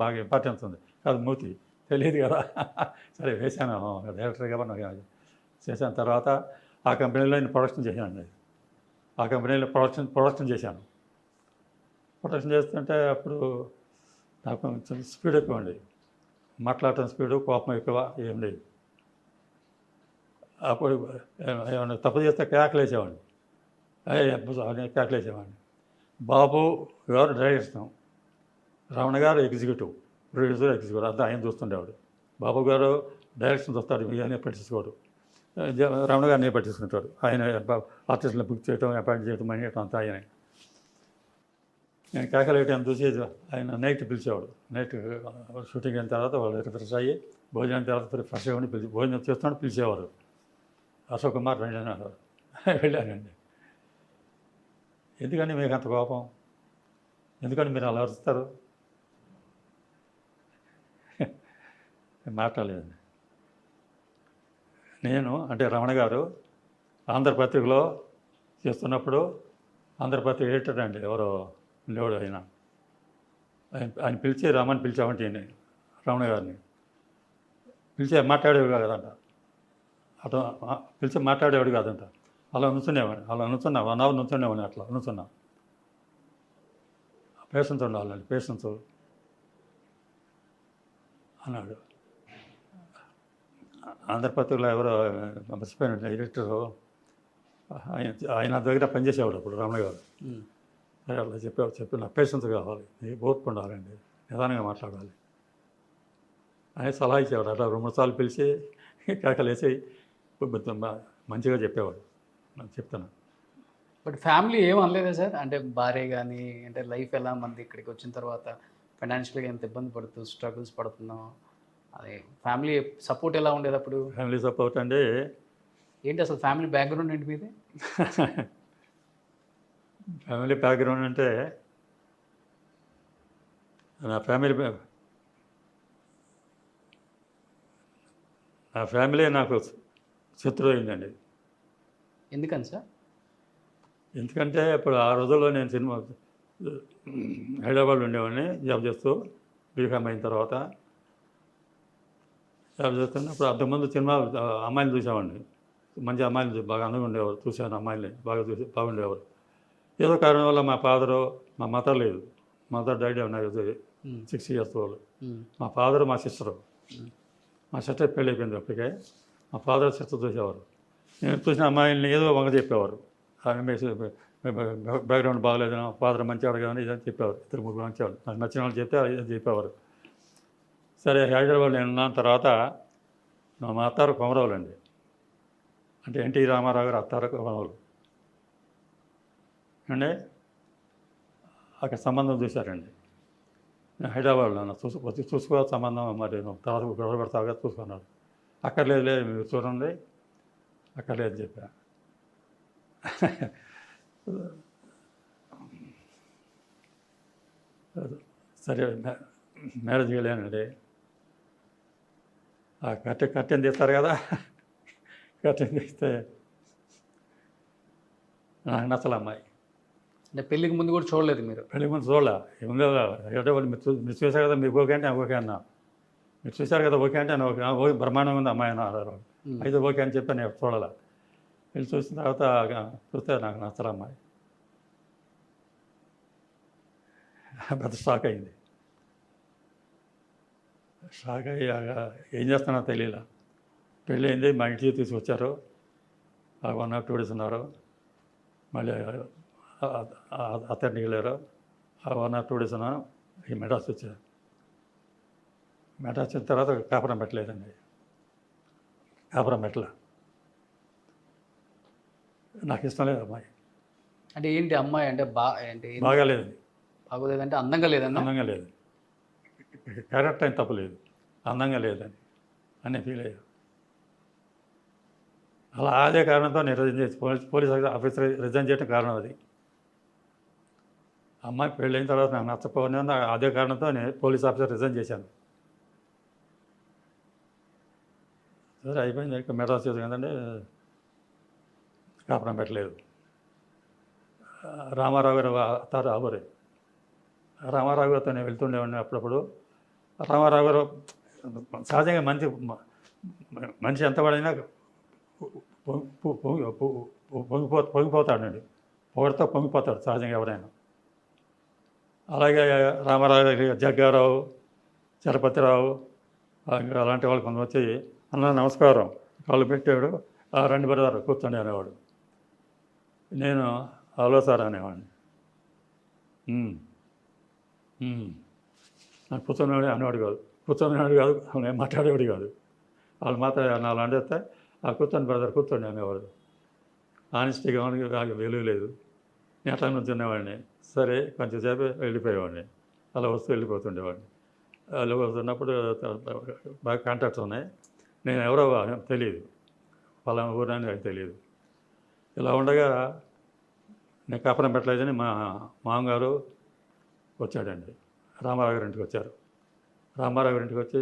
బాగా ఇంపార్టెన్స్ ఉంది. కాదు మూతి తెలియదు కదా. సరే వేశాను, డైరెక్టర్ కాబట్టి చేశాను. తర్వాత ఆ కంపెనీలో నేను ప్రొడక్షన్ చేశానండి. ఆ కంపెనీలో ప్రొడక్షన్ చేశాను. ప్రొటెక్షన్ చేస్తుంటే అప్పుడు నాకు కొంచెం స్పీడ్ ఎక్కువ అండి, మాట్లాడటం స్పీడు, కోపం ఎక్కువ, ఏం లేదు. అప్పుడు ఏమన్నా తప్పు చేస్తే కేకలేసేవాడిని, అని కేకలేసేవాడిని. బాబు గారు డైరెక్షన్, రమణ గారు ఎగ్జిక్యూటివ్, ప్రొడ్యూసర్ ఎగ్జిక్యూటివ్, అంతా ఆయన చూస్తుండేవాడు. బాబు గారు డైరెక్షన్ చూస్తాడు, ఆయనే పట్టించుకోడు. రమణ గారిని పట్టించుకుంటాడు. ఆయన ఆర్టిస్టులను బుక్ చేయడం, అపాయింట్ చేయడం, మనీ అంతా ఆయనే. నేను కేకలేయటం చూసి ఆయన నైట్ పిలిచేవాడు. నైట్ షూటింగ్ అయిన తర్వాత వాళ్ళు ఫ్రెష్ అయ్యి భోజనం తర్వాత ఫ్రెష్ అయ్యి భోజనం చేస్తున్నాడు, పిలిచేవారు. అశోక్ కుమార్ రండి అన్నారు. వెళ్ళానండి. ఎందుకండి మీకు అంత కోపం, ఎందుకంటే మీరు అలా అరుస్తారు? మాట్లాడలేదండి. నేను అంటే రమణ గారు ఆంధ్రపత్రికలో చేస్తున్నప్పుడు, ఆంధ్రపత్రిక ఎడిటర్ అండి ఎవరో ఉండేవాడు, ఆయన పిలిచి రమని పిలిచామంటే రమణ గారిని పిలిచి మాట్లాడేవాడు కాదంట, అటు పిలిచి మాట్లాడేవాడు కాదంట. అలా నుంచునేవాడిని, అలా నుంచున్నా 1 అవర్ నుంచునేవాడిని, అట్లా నుంచున్నా. పేషెన్స్ ఉండాలండి, పేషెన్స్ అన్నాడు. ఆంధ్రపత్రికలో ఎవరో మర్చిపోయిన ఎడిటరు ఆయన దగ్గర పనిచేసేవాడు అప్పుడు రమణ గారు. అలా చెప్పి నాకు పేషెన్స్ కావాలి, ఓర్పు ఉండాలండి, నిదానంగా మాట్లాడాలి అని సలహా ఇచ్చేవాడు. అట్లా 2-3 సార్లు పిలిచి కేకలేసి మంచిగా చెప్పేవాడు. నాకు చెప్తాను. బట్ ఫ్యామిలీ ఏం అనలేదా సార్? అంటే భార్య కానీ, అంటే లైఫ్ ఎలా మంది ఇక్కడికి వచ్చిన తర్వాత ఫైనాన్షియల్గా ఎంత ఇబ్బంది పడుతూ స్ట్రగుల్స్ పడుతున్నాం, అదే ఫ్యామిలీ సపోర్ట్ ఎలా ఉండేది అప్పుడు? ఫ్యామిలీ సపోర్ట్ అంటే ఏంటి అసలు ఫ్యామిలీ బ్యాక్గ్రౌండ్ ఏంటి మీది? ఫ్యామిలీ బ్యాక్గ్రౌండ్ అంటే నా ఫ్యామిలీ నాకు శత్రువు అయిందండి. ఎందుకని సార్? ఎందుకంటే ఇప్పుడు ఆ రోజుల్లో నేను సినిమా హైదరాబాద్లో ఉండేవాడిని, జాబ్ చేస్తూ బీకామ్ అయిన తర్వాత జాబ్ చేస్తున్నప్పుడు అంతకుముందు సినిమా అమ్మాయిని చూసేవాడిని, మంచి అమ్మాయిలు బాగా అందంగా ఉండేవారు, చూశాను అమ్మాయిని బాగా బాగుండేవారు. ఏదో కారణం వల్ల మా ఫాదరు, మా మదర్ లేదు, మదర్ డైడ్ నాకు 6 years old. మా ఫాదరు, మా సిస్టరు, మా సిస్టర్ పెళ్ళి అయిపోయింది అప్పటికే. మా ఫాదర్ సిస్టర్ చూసేవారు. నేను చూసిన అమ్మాయిల్ని ఏదో వంగ చెప్పేవారు, బ్యాక్గ్రౌండ్ బాగలేదని, ఫాదర్ మంచివాడు కానీ ఇదని చెప్పేవారు. 2-3 మంచివాడు, నాకు నచ్చిన వాళ్ళు చెప్తే అది చెప్పేవారు. సరే హైదరాబాద్ నేను ఉన్న తర్వాత మా అత్తారు కొమరవులు అండి, అంటే ఎన్టీ రామారావు గారు అత్తారు కొమరవులు అండి. అక్కడ సంబంధం చూశారండి. నేను హైదరాబాద్లో చూసుకో సంబంధం, మరి తర్వాత గొడవ పెడతావుగా చూసుకున్నాడు. అక్కర్లేదు, లేదు మీరు చూడండి, అక్కర్లేదు చెప్పా. సరే మ్యారేజ్ వెళ్ళానండి. ఆ కట్టెని తీస్తారు కదా, కట్టెని తీస్తే నాకు నచ్చల అమ్మాయి. అంటే పెళ్ళికి ముందు కూడా చూడలేదు మీరు? పెళ్ళికి ముందు చూడాల, ఏముంది కదా, అంటే వాళ్ళు మీరు చూశారు కదా, మీకు ఓకే అంటే నాకు ఓకే అన్నా, మీరు చూశారు కదా ఓకే అంటే నాకు ఓకే, బ్రహ్మాండంగా ఉంది అమ్మాయి అన్నారు. అయితే ఓకే అని చెప్పి నేను చూడాల. వెళ్ళి చూసిన తర్వాత చూస్తే నాకు నచ్చల అమ్మాయి. పెద్ద షాక్ అయింది. షాక్ అయ్యి ఏం చేస్తానో తెలియలా. పెళ్ళి అయింది, మా ఇంటికి తీసుకొచ్చారు, 1 or 2 days ఉన్నారు. మళ్ళీ అతన్ని వెళ్ళారు, 1 or 2 days ఉన్నాను. ఈ మెడ్రాస్ వచ్చారు. మెడ్రాస్ వచ్చిన తర్వాత కాపురం పెట్టలేదండి, కాపురం పెట్టలే, నాకు ఇష్టం లేదు అమ్మాయి. అంటే ఏంటి అమ్మాయి అంటే అంటే బాగాలేదండి, బాగోలేదంటే అందంగా లేదన్నా? అందంగా లేదు, క్యారెక్టర్ ఏం తప్పలేదు, అందంగా లేదని అనే ఫీల్ అయ్యారు. అలా అదే కారణంతో నేను రిజైన్ చేసి పోలీస్ ఆఫీసర్ రిజైన్ చేయడం కారణం అది. అమ్మాయి పెళ్ళైన తర్వాత నాకు నచ్చకపోయినా అదే కారణంతో నేను పోలీస్ ఆఫీసర్ రిజైన్ చేశాను. సరే అయిపోయింది, ఇంకా మెడ్రాస్ చేసి కదండి, కాపురం పెట్టలేదు. రామారావు గారు అత్తారు ఆబోరే, రామారావు గారితో నేను వెళ్తుండేవాడిని అప్పుడప్పుడు. రామారావు గారు సహజంగా మనిషి ఎంత వాడైనా పొంగిపోతాడండి, పొగడితో పొంగిపోతాడు సహజంగా ఎవరైనా. అలాగే రామారావు గారి జగ్గారావు, చలపతిరావు అలాంటి వాళ్ళు కొంత వచ్చి అన్న నమస్కారం కాళ్ళు పెట్టాడు, రండి బ్రదర్ కూర్చోండి అనేవాడు. నేను హలో సార్ అనేవాడిని. నాకు కూర్చొనేవాడు అనేవాడు కాదు, కూర్చొనేవాడు కాదు, నేను మాట్లాడేవాడు కాదు. వాళ్ళు మాత్రం నాలుగు అండిస్తే కూర్చొని బ్రదర్ కూర్చోండి అనేవాడు. ఆనెస్టీగా నాకు విలువ లేదు. నేను అట్లా నుంచునేవాడిని. సరే కొంచెం సేపు వెళ్ళిపోయేవాడిని, అలా వస్తూ వెళ్ళిపోతుండేవాడిని. అలా వస్తున్నప్పుడు బాగా కాంటాక్ట్స్ ఉన్నాయి. నేను ఎవరో తెలియదు, పలానా ఊరని నాకు తెలియదు. ఇలా ఉండగా నేను కాపురం పెట్టలేదని మా మామగారు వచ్చాడండి. రామారావు గారి ఇంటికి వచ్చారు. రామారావు గారి ఇంటికి వచ్చి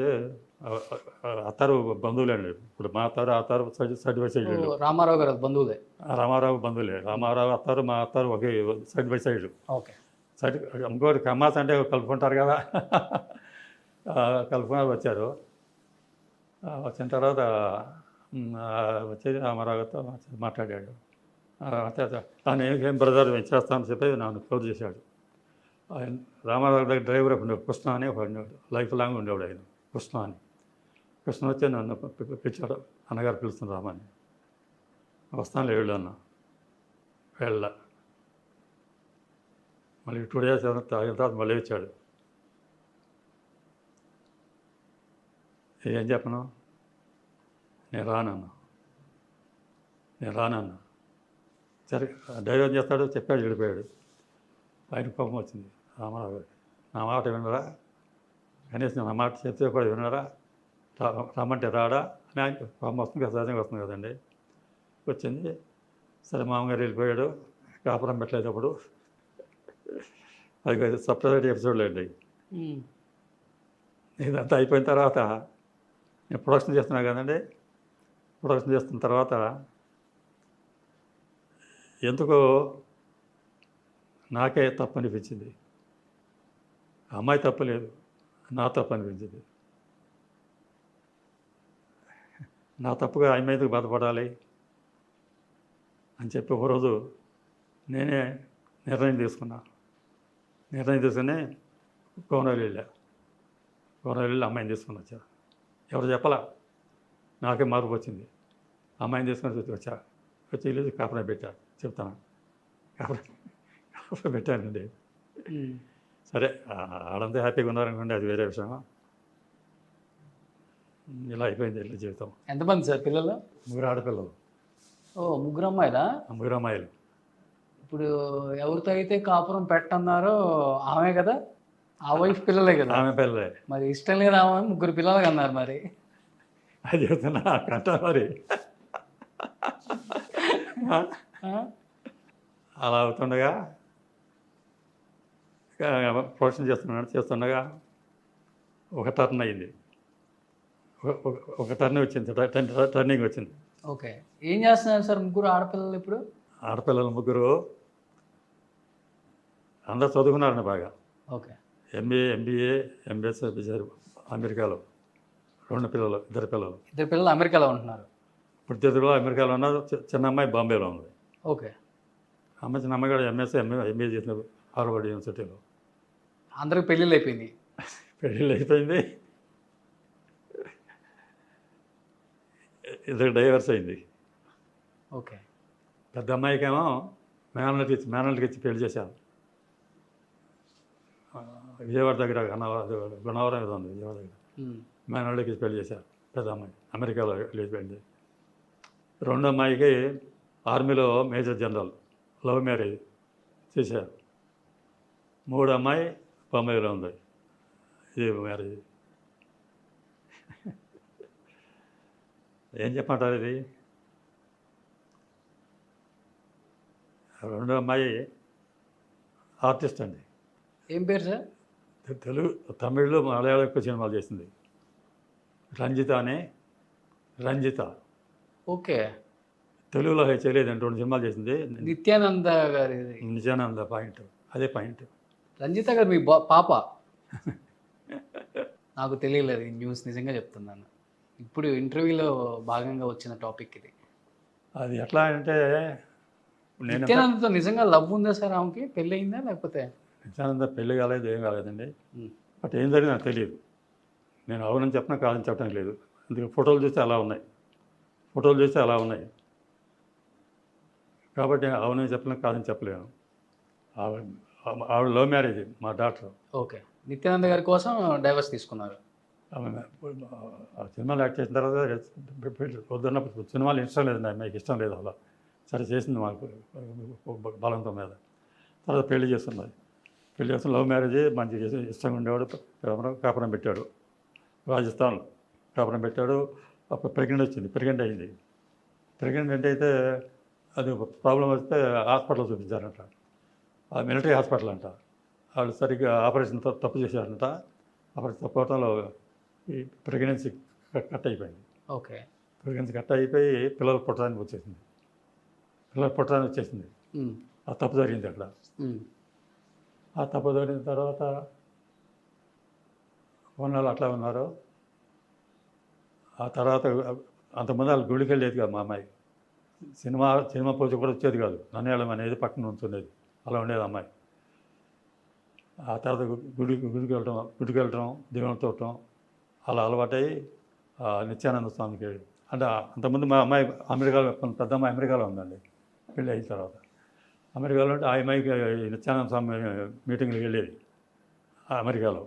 అత్తారు బంధువులేండి. ఇప్పుడు మా అత్తారు అత్తారు side by side. Ramarao garu బంధువులే. రామారావు బంధువులే. రామారావు అత్తారు మా అత్తారు ఒకే side by side. Okay. Side ఇంకోటి కమ్మాస్ అంటే కలుపుకుంటారు కదా, కలుపుకుని వచ్చారు. వచ్చిన తర్వాత వచ్చేది రామారావుతో మాట్లాడాడు. ఆయన ఏం బ్రదర్ చేస్తానని చెప్పి నన్ను క్లోజ్ చేశాడు. ఆయన రామారావు దగ్గర డ్రైవర్ ఉండేవాడు, కృష్ణ అని ఒక లైఫ్ లాంగ్ ఉండేవాడు ఆయన, కృష్ణ అని. కృష్ణ వచ్చి నన్ను పిలిచాడు, అన్నగారు పిలుస్తున్న రామని. వస్తాను వెళ్ళు అన్న. వెళ్ళ మళ్ళీ 2 days తాగిన తర్వాత మళ్ళీ వచ్చాడు. ఏం చెప్పను, నేను రానన్నా. సరే డ్రైవర్ చేస్తాడు చెప్పాడు, వెళ్ళిపోయాడు. ఆయనకు కోపం వచ్చింది రామారావు గారికి. నా మాట వినరా, కనీసం నా మాట చెప్తే కూడా వినరా, రమ్మంటే రాడా అని ఆయన కోపం వస్తుంది కదా, సహజంగా వస్తుంది కదండి. వచ్చింది. సరే మామగారు వెళ్ళిపోయాడు. కాపురం పెట్టలేదప్పుడు. అది సపరేట్ ఎపిసోడ్లో అండి. ఇదంతా అయిపోయిన తర్వాత నేను ప్రొడక్షన్ చేస్తున్నా కదండి. ప్రొడక్షన్ చేస్తున్న తర్వాత ఎందుకో నాకే తప్పు అనిపించింది. అమ్మాయి తప్పలేదు, నా తప్పు అనిపించింది. నా తప్పుగా ఆమె ఎందుకు బాధపడాలి అని చెప్పి ఒకరోజు నేనే నిర్ణయం తీసుకుని కోనవెల్లి వెళ్ళి అమ్మాయిని తీసుకుని వచ్చా. ఎవరు చెప్పలా, నాకే మార్పు వచ్చింది. అమ్మాయిని తీసుకొని వచ్చి ఇల్లు కాపురం పెట్టా. చెప్తాను, కాపురం పెట్టానండి. సరే ఆడంతా హ్యాపీగా ఉన్నారనుకోండి, అది వేరే విషయం. ఇలా అయిపోయింది ఇల్లు జీవితం. ఎంతమంది సార్ పిల్లలు? 3 ఆడపిల్లలు. ఓ, 3 అమ్మాయిలా? 3 అమ్మాయిలు. ఇప్పుడు ఎవరితో అయితే కాపురం పెట్టన్నారో ఆమె కదా, ఆ వైఫ్ పిల్లలే కదా. ఆమె పిల్లలే. మరి ఇష్టం లేదా ఆమె 3 పిల్లలు కన్నారు మరి. అది చెప్తున్నా కంట మరి. అలా అవుతుండగా ప్రొడక్షన్ చేస్తుండగా ఒక టర్న్ అయింది, ఒక టర్న్ వచ్చింది, టర్నింగ్ వచ్చింది. ఓకే. ఏం చేస్తున్నారు సార్ 3 ఆడపిల్లలు ఇప్పుడు? ఆడపిల్లలు 3 అందరూ చదువుకున్నారండి బాగా. ఓకే. ఎంబీఏ ఎంబీఎస్ అమెరికాలో. 2 పిల్లలు, 2 పిల్లలు. 2 పిల్లలు అమెరికాలో ఉంటున్నారు. ఇప్పుడు 2 పిల్లలు అమెరికాలో ఉన్నారు. చిన్న అమ్మాయి బాంబేలో ఉంది. ఓకే. అమ్మాయి చిన్న అమ్మాయి కూడా ఎంబీఏ చేసిన హార్వర్డ్ యూనివర్సిటీలో. అందరికి పెళ్ళిళ్ళు అయిపోయింది. పెళ్ళిళ్ళు అయిపోయింది. ఇద్దరు డైవర్స్ అయింది. ఓకే. పెద్ద అమ్మాయికేమో మేనల్కి ఇచ్చి పెళ్లి చేశాను. విజయవాడ దగ్గర గుణవరం ఏదో ఉంది, విజయవాడ దగ్గర. మేనల్కి ఇచ్చి పెళ్లి చేశారు. పెద్ద అమ్మాయి అమెరికాలో వెళ్ళిపోయింది. 2వ అమ్మాయికి ఆర్మీలో మేజర్ జనరల్, లవ్ మ్యారేజ్ చేశారు. 3వ అమ్మాయి బొంబాయిలో ఉంది, ఇది మ్యారేజ్. ఏం చెప్పమంటారు ఇది? 2వ అమ్మాయి ఆర్టిస్ట్ అండి. ఏం పేరు సార్? తెలుగు, తమిళ్లో, మలయాళం ఎక్కువ సినిమాలు చేసింది. రంజిత. ఓకే. తెలుగులో చేయలేదండి, 2 సినిమాలు చేసింది. నిత్యానంద గారి. నిత్యానంద పాయింట్, అదే పాయింట్. రంజిత గారు మీ పాప? నాకు తెలియలేదు ఈ న్యూస్, నిజంగా చెప్తున్నాను. ఇప్పుడు ఇంటర్వ్యూలో భాగంగా వచ్చిన టాపిక్ ఇది. అది ఎట్లా అంటే నిత్యానందతో నిజంగా లవ్ ఉందా సార్ ఆమెకి? పెళ్ళి అయిందా లేకపోతే? నిత్యానంద పెళ్లి కాలేదు, ఏం కాలేదండి. ఉమ్. బట్ ఏం జరిగింది నాకు తెలియదు. నేను అవునని చెప్పినా కాదని చెప్పడం లేదు. అందుకే ఫోటోలు చూస్తే అలా ఉన్నాయి, ఫోటోలు చూస్తే అలా ఉన్నాయి. కాబట్టి అవునని చెప్పినా కాదని చెప్పలేను. ఆవిడ ఆవిడ లవ్ మ్యారేజ్ మా డాక్టర్. ఓకే, నిత్యానంద గారి కోసం డైవర్స్ తీసుకున్నారు. ఆమె ఆ సినిమాలో యాక్ట్ చేసిన తర్వాత వద్దన్నప్పుడు సినిమాలు ఇష్టం లేదండి, అమ్మాయికి ఇష్టం లేదు అలా. సరే చేసింది మాకు బలంతో మీద. తర్వాత పెళ్లి చేస్తున్నది. పెళ్లి చేస్తున్న లవ్ మ్యారేజ్, మంచి ఇష్టంగా ఉండేవాడు. కాపురం పెట్టాడు రాజస్థాన్లో, కాపురం పెట్టాడు. అప్పుడు ప్రెగ్నెంట్ వచ్చింది, ప్రెగ్నెంట్ అయింది. ప్రెగ్నెంట్ అయితే అది ప్రాబ్లం వస్తే హాస్పిటల్ చూపించారంట. ఆ మిలిటరీ హాస్పిటల్ అంట. వాళ్ళు సరిగ్గా ఆపరేషన్ తప్పు చేశారంట. ఆపరేషన్ తప్పు అవటంలో ఈ ప్రెగ్నెన్సీ కట్ అయిపోయింది. ఓకే. ప్రెగ్నెన్సీ కట్ అయిపోయి పిల్లలు పుట్టడానికి వచ్చేసింది. పిల్లలు పుట్టడానికి వచ్చేసింది. ఆ తప్పు జరిగింది అక్కడ. ఆ తప్పు జరిగిన తర్వాత కొన్నాళ్ళు అట్లా ఉన్నారు. ఆ తర్వాత అంతకుముందు వాళ్ళు గుడికి వెళ్ళేది కాదు మా అమ్మాయి. సినిమా పూజ కూడా వచ్చేది కాదు. నన్నేళ్ళం అనేది పక్కన ఉంచుండేది. అలా ఉండేది అమ్మాయి. ఆ తర్వాత గుడికి వెళ్ళటం దేవుని చూడటం అలా అలవాటై నిత్యానంద స్వామికి వెళ్ళి. అంటే అంతకుముందు మా అమ్మాయి అమెరికాలో, పెద్ద అమ్మాయి అమెరికాలో ఉందండి. పెళ్ళి అయిన తర్వాత అమెరికాలో ఉంటే ఆ అమ్మాయికి నిత్యానంద స్వామి మీటింగ్కి వెళ్ళేది అమెరికాలో.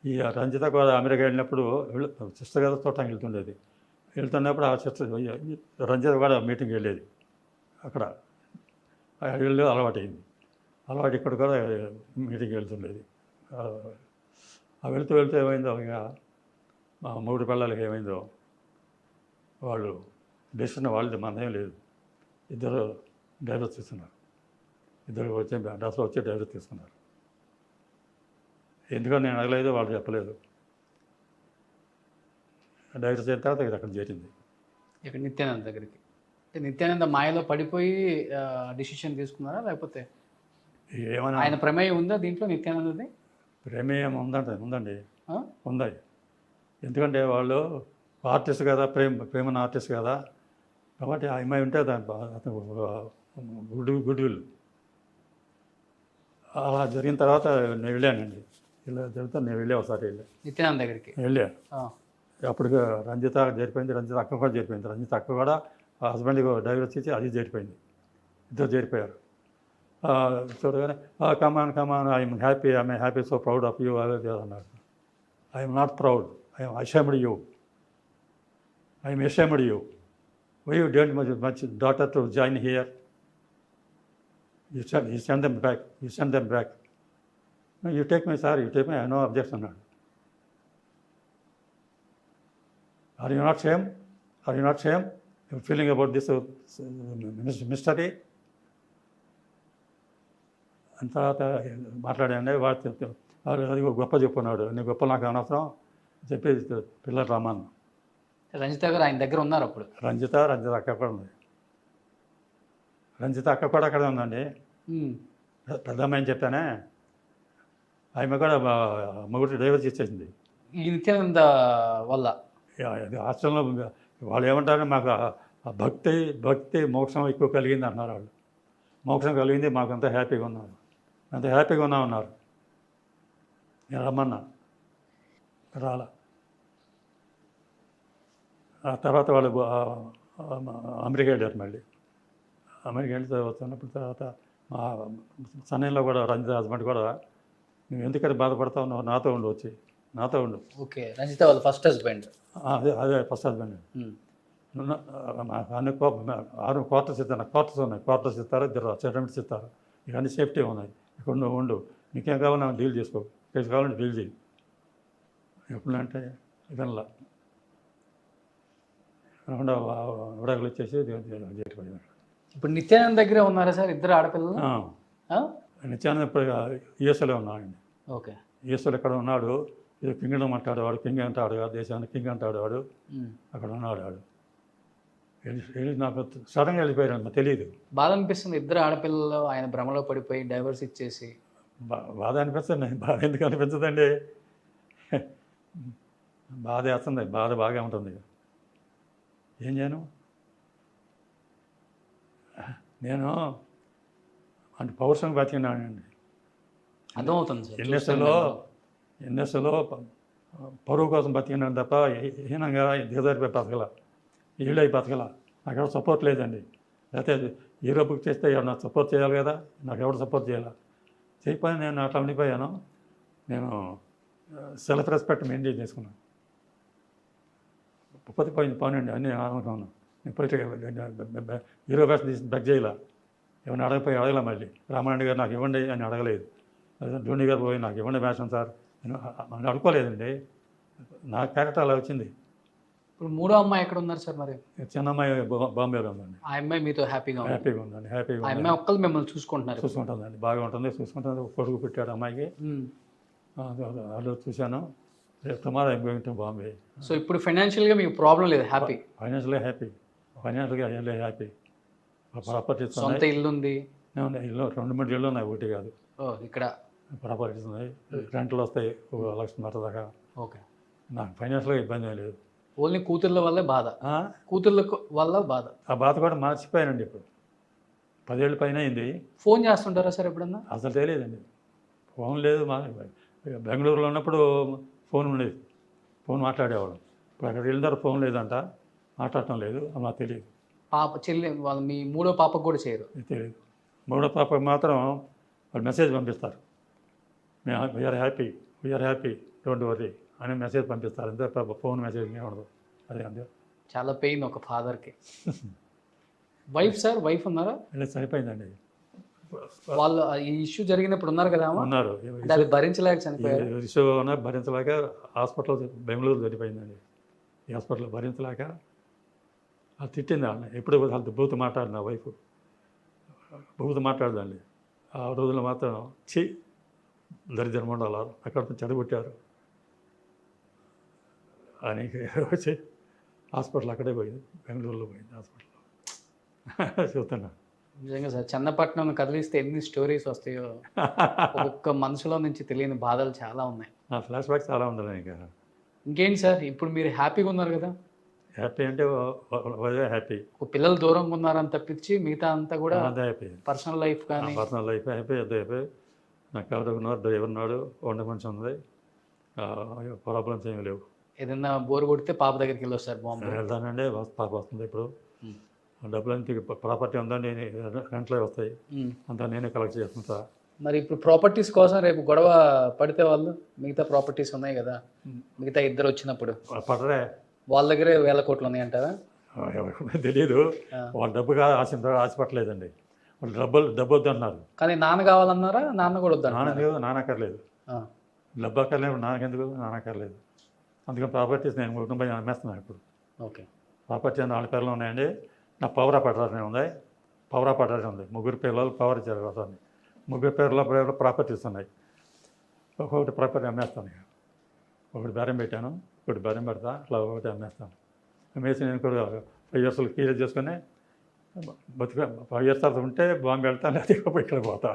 ఈ రంజిత కూడా అమెరికా వెళ్ళినప్పుడు సిస్టర్ గారు చూడటానికి వెళ్తున్నప్పుడు ఆ సిస్టర్ రంజిత కూడా మీటింగ్కి వెళ్ళేది. అక్కడ వెళ్ళి అలవాటైంది. అలవాటు ఇక్కడ కూడా మీటింగ్కి వెళ్తుండేది. వెళ్తూ ఏమైందో ఇక మా మూడు పిల్లలకి ఏమైందో వాళ్ళు డెసిషన్ వాళ్ళది, మనదేం లేదు. ఇద్దరు డైవర్స్ తీసుకున్నారు. ఇద్దరు వచ్చి డైవర్స్ తీసుకున్నారు. ఎందుకని నేను అడగలేదు, వాళ్ళు చెప్పలేదు. డైవర్స్ అయిన తర్వాత ఇది అక్కడ చేరింది. ఇక్కడ నిత్యానంద దగ్గరికి. అంటే నిత్యానంద మాయలో పడిపోయి డిసిషన్ తీసుకున్నారా, లేకపోతే ఏమైనా ఆయన ప్రమేయం ఉందా దీంట్లో? నిత్యానందది ప్రమేయం ఉందండి. ఉంది. ఎందుకంటే వాళ్ళు ఆర్టిస్ట్ కదా, ప్రేమన ఆర్టిస్ట్ కదా. కాబట్టి ఆ అమ్మాయి ఉంటే అతను గుడ్ విల్. అలా జరిగిన తర్వాత నేను వెళ్ళానండి. ఇలా జరిగితే నేను ఒకసారి నిత్యానంద దగ్గరికి వెళ్ళాను. అప్పుడు రంజిత చేరిపోయింది, రంజిత అక్క కూడా చేరిపోయింది. రంజిత అక్క కూడా హస్బెండ్కి డైవర్స్ ఇచ్చి అది చేరిపోయింది. ఇద్దరు చేరిపోయారు. చూడగానే come on I'm happy so proud of you అన్నారు. I'm not proud, I'm ashamed you. I'm ashamed you. Why you don't much daughter to join here. You send them back. No, you take me, sir, you take me, I have no objection అన్నాడు. Are you not shame? You're feeling about this mystery? అంత తర్వాత మాట్లాడండి. వాడు అది గొప్ప చెప్పుకున్నాడు. నీ గొప్ప నాకు అనవసరం చెప్పి పిల్లలు రమ్మను. రంజిత గారు ఆయన దగ్గర ఉన్నారు అప్పుడు. రంజిత అక్క కూడా ఉంది. రంజిత అక్క కూడా అక్కడే ఉందండి. పెద్ద అమ్మాయిని చెప్పానే, ఆమె కూడా మొగుడు డైవర్స్ ఇచ్చేసింది ఈ నిత్యానంద వల్ల. అది హాస్టల్లో వాళ్ళు ఏమంటారు, మాకు భక్తి మోక్షం ఎక్కువ కలిగింది అంటున్నారు వాళ్ళు. మోక్షం కలిగింది, మాకు అంత హ్యాపీగా ఉన్నాం అన్నారు. నేను రమ్మన్నా, రాలా. ఆ తర్వాత వాళ్ళు అమెరికా వెళ్ళారు. మళ్ళీ అమెరికా వెళ్ళి వస్తున్నప్పుడు తర్వాత మా సన్నీలో కూడా రంజిత హస్బెండ్ కూడా, నువ్వు ఎందుకని బాధపడతావు, నువ్వు నాతో ఉండు. ఓకే, రంజిత వాళ్ళ ఫస్ట్ హస్బెండ్. అదే ఫస్ట్ హస్బెండ్. అన్ని 6 క్వార్టర్స్ ఇస్తాను, క్వార్టర్స్ ఇస్తారు, 2 సెటిల్మెంట్స్ ఇస్తారు, ఇక అన్ని సేఫ్టీ ఉన్నాయి. ఇక్కడ నువ్వు ఉండు, నీకేం కావాలో నాకు డీల్ చేసుకో, కేసు కావాలంటే డీల్ చేయి. ఎప్పుడంటే ఇదల్లా విడాకులు ఇచ్చేసి చేరిపోయింది. ఇప్పుడు నిత్యానంద దగ్గరే ఉన్నారా సార్ ఇద్దరు ఆడపిల్లలు? నిత్యానంద ఇప్పుడు యూఎస్ఏలో ఉన్నాడండి. ఓకే, యూఎస్ఏలో ఎక్కడ ఉన్నాడు. ఇది కింగ్డమ్ అంటాడు వాడు, కింగ్ అంటాడు కాదు, దేశానికి కింగ్ అంటాడు వాడు. అక్కడ ఉన్నాడు వాడు. నాకు సడన్గా వెళ్ళిపోయాడు, తెలియదు. బాధ అనిపిస్తుంది ఇద్దరు ఆడపిల్లలు ఆయన భ్రమలో పడిపోయి డైవర్స్ ఇచ్చేసి. బాధ అనిపిస్తుంది. బాధ ఎందుకు అనిపించదండి? బాధ వేస్తుంది, బాధ బాగా ఉంటుంది. ఏం చేయను నేను అంటే పౌరుషంగా బతికినానండి. అర్థమవుతుంది సార్. ఎన్ఎస్ఏలో పరువు కోసం బతికినాను తప్ప హీనంగా దిగజారిపోయి బతకల, ఈళ్ళై బతకల. నాకు ఎవరు సపోర్ట్ లేదండి. లేకపోతే హీరో బుక్ చేస్తే ఎవరు నాకు సపోర్ట్ చేయాలి కదా, నాకు ఎవరు సపోర్ట్ చేయాలి. చేయకపోయి నేను అట్లా ఉండిపోయాను. నేను సెల్ఫ్ రెస్పెక్ట్ మెయింటైన్ చేసుకున్నాను. పోనండి అన్నీ అనుకున్నాను. నేను పోయి హీరో వేస్ట్ తీసి బెక్ చేయాల, ఏమైనా అడగల. మళ్ళీ రామారాయణ గారు నాకు ఇవ్వండి అని అడగలేదు. ధోని గారు పోయి నాకు ఇవ్వండి వేషం సార్ నేను అనుకోలేదండి. నా క్యారెక్టర్ అలా వచ్చింది. ఇప్పుడు మూడో అమ్మాయి ఎక్కడ ఉన్నారు సార్ మరి? చిన్న అమ్మాయి బాంబేలో ఉందండి. ఆ అమ్మాయి మీతో హ్యాపీగా ఉంది? హ్యాపీగా ఉందండి. హ్యాపీగా ఆ అమ్మాయి ఒక్కళ్ళు మిమ్మల్ని చూసుకుంటున్నారు? చూసుకుంటుందండి, బాగా ఉంటుంది, చూసుకుంటుంది. కొడుకు పెట్టాడు అమ్మాయికి, వాళ్ళు చూశాను. Tomorrow I'm going to Bombay. So ఇప్పుడు ఫైనాన్షియల్గా మీకు ప్రాబ్లం లేదు, హ్యాపీ? ఫైనాన్షియల్గా హ్యాపీ. ప్రాపర్టీస్ సొంత ఇల్లు ఉంది? ఇల్లు 2-3 ఇళ్ళు ఉన్నాయి, ఒకటి కాదు. ఇక్కడ ప్రాపర్టీస్ ఉన్నాయి, రెంట్లు వస్తాయి 1,00,000 దాకా. ఓకే. నాకు ఫైనాన్షియల్గా ఇబ్బంది ఏం లేదు. ఓన్లీ కూతుర్ల వల్లే బాధ? కూతుర్ల వల్ల బాధ? ఆ బాధ కూడా మర్చిపోయానండి. ఇప్పుడు 10 ఏళ్ళ పైన అయింది. ఫోన్ చేస్తుంటారా సార్ ఎప్పుడన్నా? అసలు తెలియదండి, ఫోన్ లేదు. బెంగళూరులో ఉన్నప్పుడు ఫోన్ ఉండేది, ఫోన్ మాట్లాడేవాళ్ళం. ఇప్పుడు అక్కడ వెళ్ళిన తర్వాత ఫోన్ లేదంట, మాట్లాడటం లేదు. నాకు తెలియదు. పాప చెల్లి వాళ్ళు మీ మూడో పాపకు కూడా చేయరు? తెలియదు. మూడో పాపకు మాత్రం వాళ్ళు మెసేజ్ పంపిస్తారు, వీఆర్ హ్యాపీ డోంట్ వరీ అని మెసేజ్ పంపిస్తారు. అంతే, ఫోన్ మెసేజ్ ఉండదు. అదే అంతే. చాలా పెయిన్ ఒక ఫాదర్కి. వైఫ్ సార్, వైఫ్ ఉన్నారా? చనిపోయిందండి. వాళ్ళు ఈ ఇష్యూ జరిగినప్పుడు ఉన్నారు కదా? ఉన్నారు. అది భరించలేక చనిపోయారు. ఇష్యూ భరించలేక హాస్పిటల్ బెంగళూరు చనిపోయిందండి. ఈ హాస్పిటల్ భరించలేక అది తిట్టింది వాళ్ళని. ఎప్పుడు వాళ్ళతో బూతు మాట్లాడిన వైఫ్ బూతు మాట్లాడదండి. ఆ రోజుల్లో మాత్రం దరిద్రం ఉండాలి, అక్కడ చెడగొట్టారు అని వచ్చి హాస్పిటల్ అక్కడే పోయింది, బెంగళూరులో పోయింది హాస్పిటల్లో. చూస్తున్నా. నిజంగా సార్, చెన్నపట్నం కదిలిస్తే ఎన్ని స్టోరీస్ వస్తాయో. ఒక్కొక్క మనసులో నుంచి తెలియని బాధలు చాలా ఉన్నాయి. నా ఫ్లాష్ బ్యాక్ చాలా ఉండాలి. ఇంకేంటి సార్, ఇప్పుడు మీరు హ్యాపీగా ఉన్నారు కదా? హ్యాపీ అంటే హ్యాపీ. పిల్లలు దూరంగా ఉన్నారని తప్పించి మిగతా అంతా కూడా అదే హ్యాపీ. పర్సనల్ లైఫ్ కానీ? పర్సనల్ లైఫ్ హ్యాపీ, అదే హ్యాపీ. నాకు ఎవరు ఉన్నారు, డ్రైవర్ ఉన్నాడు, వంట మనిషి ఉంది, ప్రాబ్లమ్స్ ఏమి లేవు. ఏదన్నా బోర్ కొడితే పాప దగ్గరికి వెళ్ళి వస్తారు బాంబే? వెళ్తానండి, పాప వస్తుంది. ఇప్పుడు డబ్బులన్నీ ప్రాపర్టీ ఉందండి, రెంట్లో వస్తాయి, అంతా నేనే కలెక్ట్ చేసుకుంటా. మరి ఇప్పుడు ప్రాపర్టీస్ కోసం రేపు గొడవ పడితే వాళ్ళు, మిగతా ప్రాపర్టీస్ ఉన్నాయి కదా, మిగతా ఇద్దరు వచ్చినప్పుడు పడరే, వాళ్ళ దగ్గరే 1,000 కోట్లు ఉన్నాయంటారా? తెలీదు. వాళ్ళ డబ్బుగా ఆశపట్టలేదండి. వాళ్ళు డబ్బు వద్దన్నారు. కానీ నాన్న కావాలన్నారా? నాన్న కూడా వద్దా? నాన్నక్కర్లేదు, డబ్బు అక్కర్లేదు. నాన్నకెందుకు? నాన్నక్కర్లేదు. అందుకని ప్రాపర్టీస్ నేను కుటుంబం అమ్మేస్తున్నాను ఇప్పుడు. ఓకే. ప్రాపర్టీ 4 పేర్లు ఉన్నాయండి. నా పవరా పట్టాలని ఉంది, పవరా పట్టాలి ఉంది. 3 పిల్లలు పవర్ ఇచ్చారు కదా, 3 పేర్ల ప్రాపర్టీస్ ఉన్నాయి. ఒక్కొక్కటి ప్రాపర్టీ అమ్మేస్తాను. ఒకటి బేరం పెట్టాను, ఒకటి బేరం పెడతా, అట్లా ఒకటి అమ్మేస్తాను. అమ్మేసి నేను కూడా 5 ఇయర్స్ క్లియర్ చేసుకుని 5 ఇయర్స్ తర్వాత ఉంటే బాంబే వెళ్తాను, లేదా ఇక్కడ పోతా.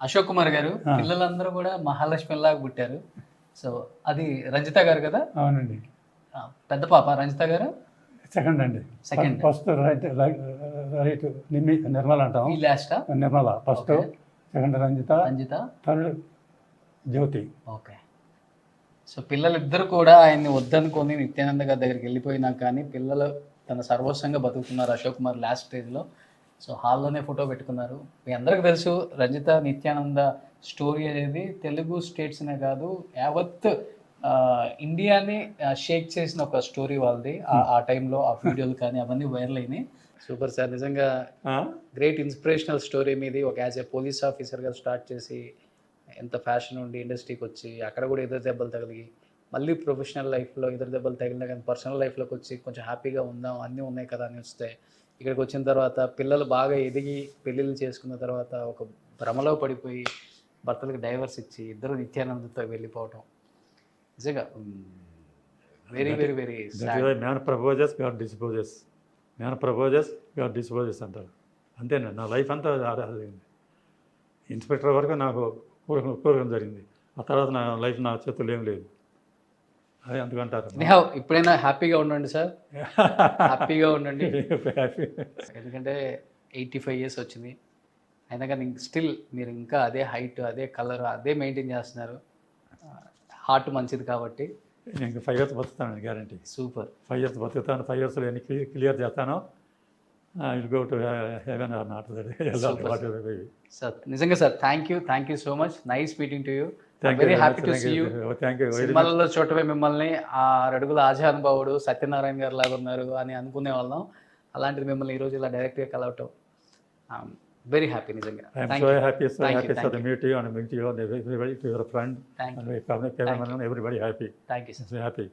అశోక్ కుమార్ గారు, పిల్లలందరూ కూడా మహాలక్ష్మిలాగా పుట్టారు. సో అది రంజిత గారు కదా? అవునండి. పెద్ద పాప రంజిత గారు? సెకండ్ అండి. సెకండ్. ఫస్ట్ రైట్ నిర్మల అంటాం. ఈ లాస్టా? నిర్మల ఫస్ట్, సెకండ్ రంజిత, థర్డ్ జ్యోతి. ఓకే. సో పిల్లలిద్దరు కూడా ఆయన్ని వద్దనుకొని నిత్యానంద గారి దగ్గరికి వెళ్ళిపోయినా కానీ పిల్లలు తన సర్వస్వంగా బతుకుతున్నారు అశోక్ కుమార్ లాస్ట్ స్టేజ్లో. సో హాల్లోనే ఫోటో పెట్టుకున్నారు. మీ అందరికీ తెలుసు రంజిత నిత్యానంద స్టోరీ అనేది తెలుగు స్టేట్స్నే కాదు, యావత్ ఇండియాని షేక్ చేసిన ఒక స్టోరీ వాళ్ళది. ఆ టైంలో ఆ వీడియోలు కానీ అవన్నీ వైరల్ అయినాయి. సూపర్ సార్, నిజంగా గ్రేట్ ఇన్స్పిరేషనల్ స్టోరీ మీది. ఒక యాజ్ ఏ పోలీస్ ఆఫీసర్గా స్టార్ట్ చేసి ఎంత ఫ్యాషన్ ఉండి ఇండస్ట్రీకి వచ్చి అక్కడ కూడా ఎదురు దెబ్బలు తగిలి మళ్ళీ ప్రొఫెషనల్ లైఫ్లో ఎదురు దెబ్బలు తగిలినా కానీ పర్సనల్ లైఫ్లోకి వచ్చి కొంచెం హ్యాపీగా ఉందాం, అన్నీ ఉన్నాయి కదా అని వస్తే ఇక్కడికి వచ్చిన తర్వాత పిల్లలు బాగా ఎదిగి పెళ్ళిళ్ళు చేసుకున్న తర్వాత ఒక భ్రమలో పడిపోయి భర్తలకు డైవర్స్ ఇచ్చి ఇద్దరు నిత్యానందతో వెళ్ళిపోవటం నిజంగా very very very man proposes God disposes, man proposes God disposes అంటారు. అంతేనండి నా లైఫ్ అంతా అయింది. ఇన్స్పెక్టర్ వరకు నాకు కోరిక జరిగింది. ఆ తర్వాత నా లైఫ్ నా చేతుల్లో ఏం లేదు. అదే అందుకంటారు. ఇప్పుడైనా హ్యాపీగా ఉండండి సార్, హ్యాపీగా ఉండండి. ఎందుకంటే 85 years వచ్చింది. అయినా కానీ స్టిల్ మీరు ఇంకా అదే హైట్, అదే కలర్, అదే మెయింటైన్ చేస్తున్నారు. హార్ట్ మంచిది కాబట్టి. నేను ఇంకా 5 years బతుకుతాను గ్యారంటీ. సూపర్. 5 years బతుకుతాను. 5 yearsలో ఎన్ని క్లియర్ చేస్తానో will go to heaven or not. Sir నిజంగా sir thank you so much. Nice meeting to you. Thank very you happy to see you. Thank you very much. సినిమాలలో చూడటమే మిమ్మల్ని ఆ అడుగుల ఆజానుభావుడు సత్యనారాయణ గారు లాగా ఉన్నారు అని అనుకునే వాళ్ళం. అలాంటిది మిమ్మల్ని ఈరోజు ఇలా డైరెక్ట్గా కలవటం వెరీ హ్యాపీ నిజంగా. I'm so happy for the meet you and meet you and everybody, your friend and everybody happy. Thank you sir. Happy.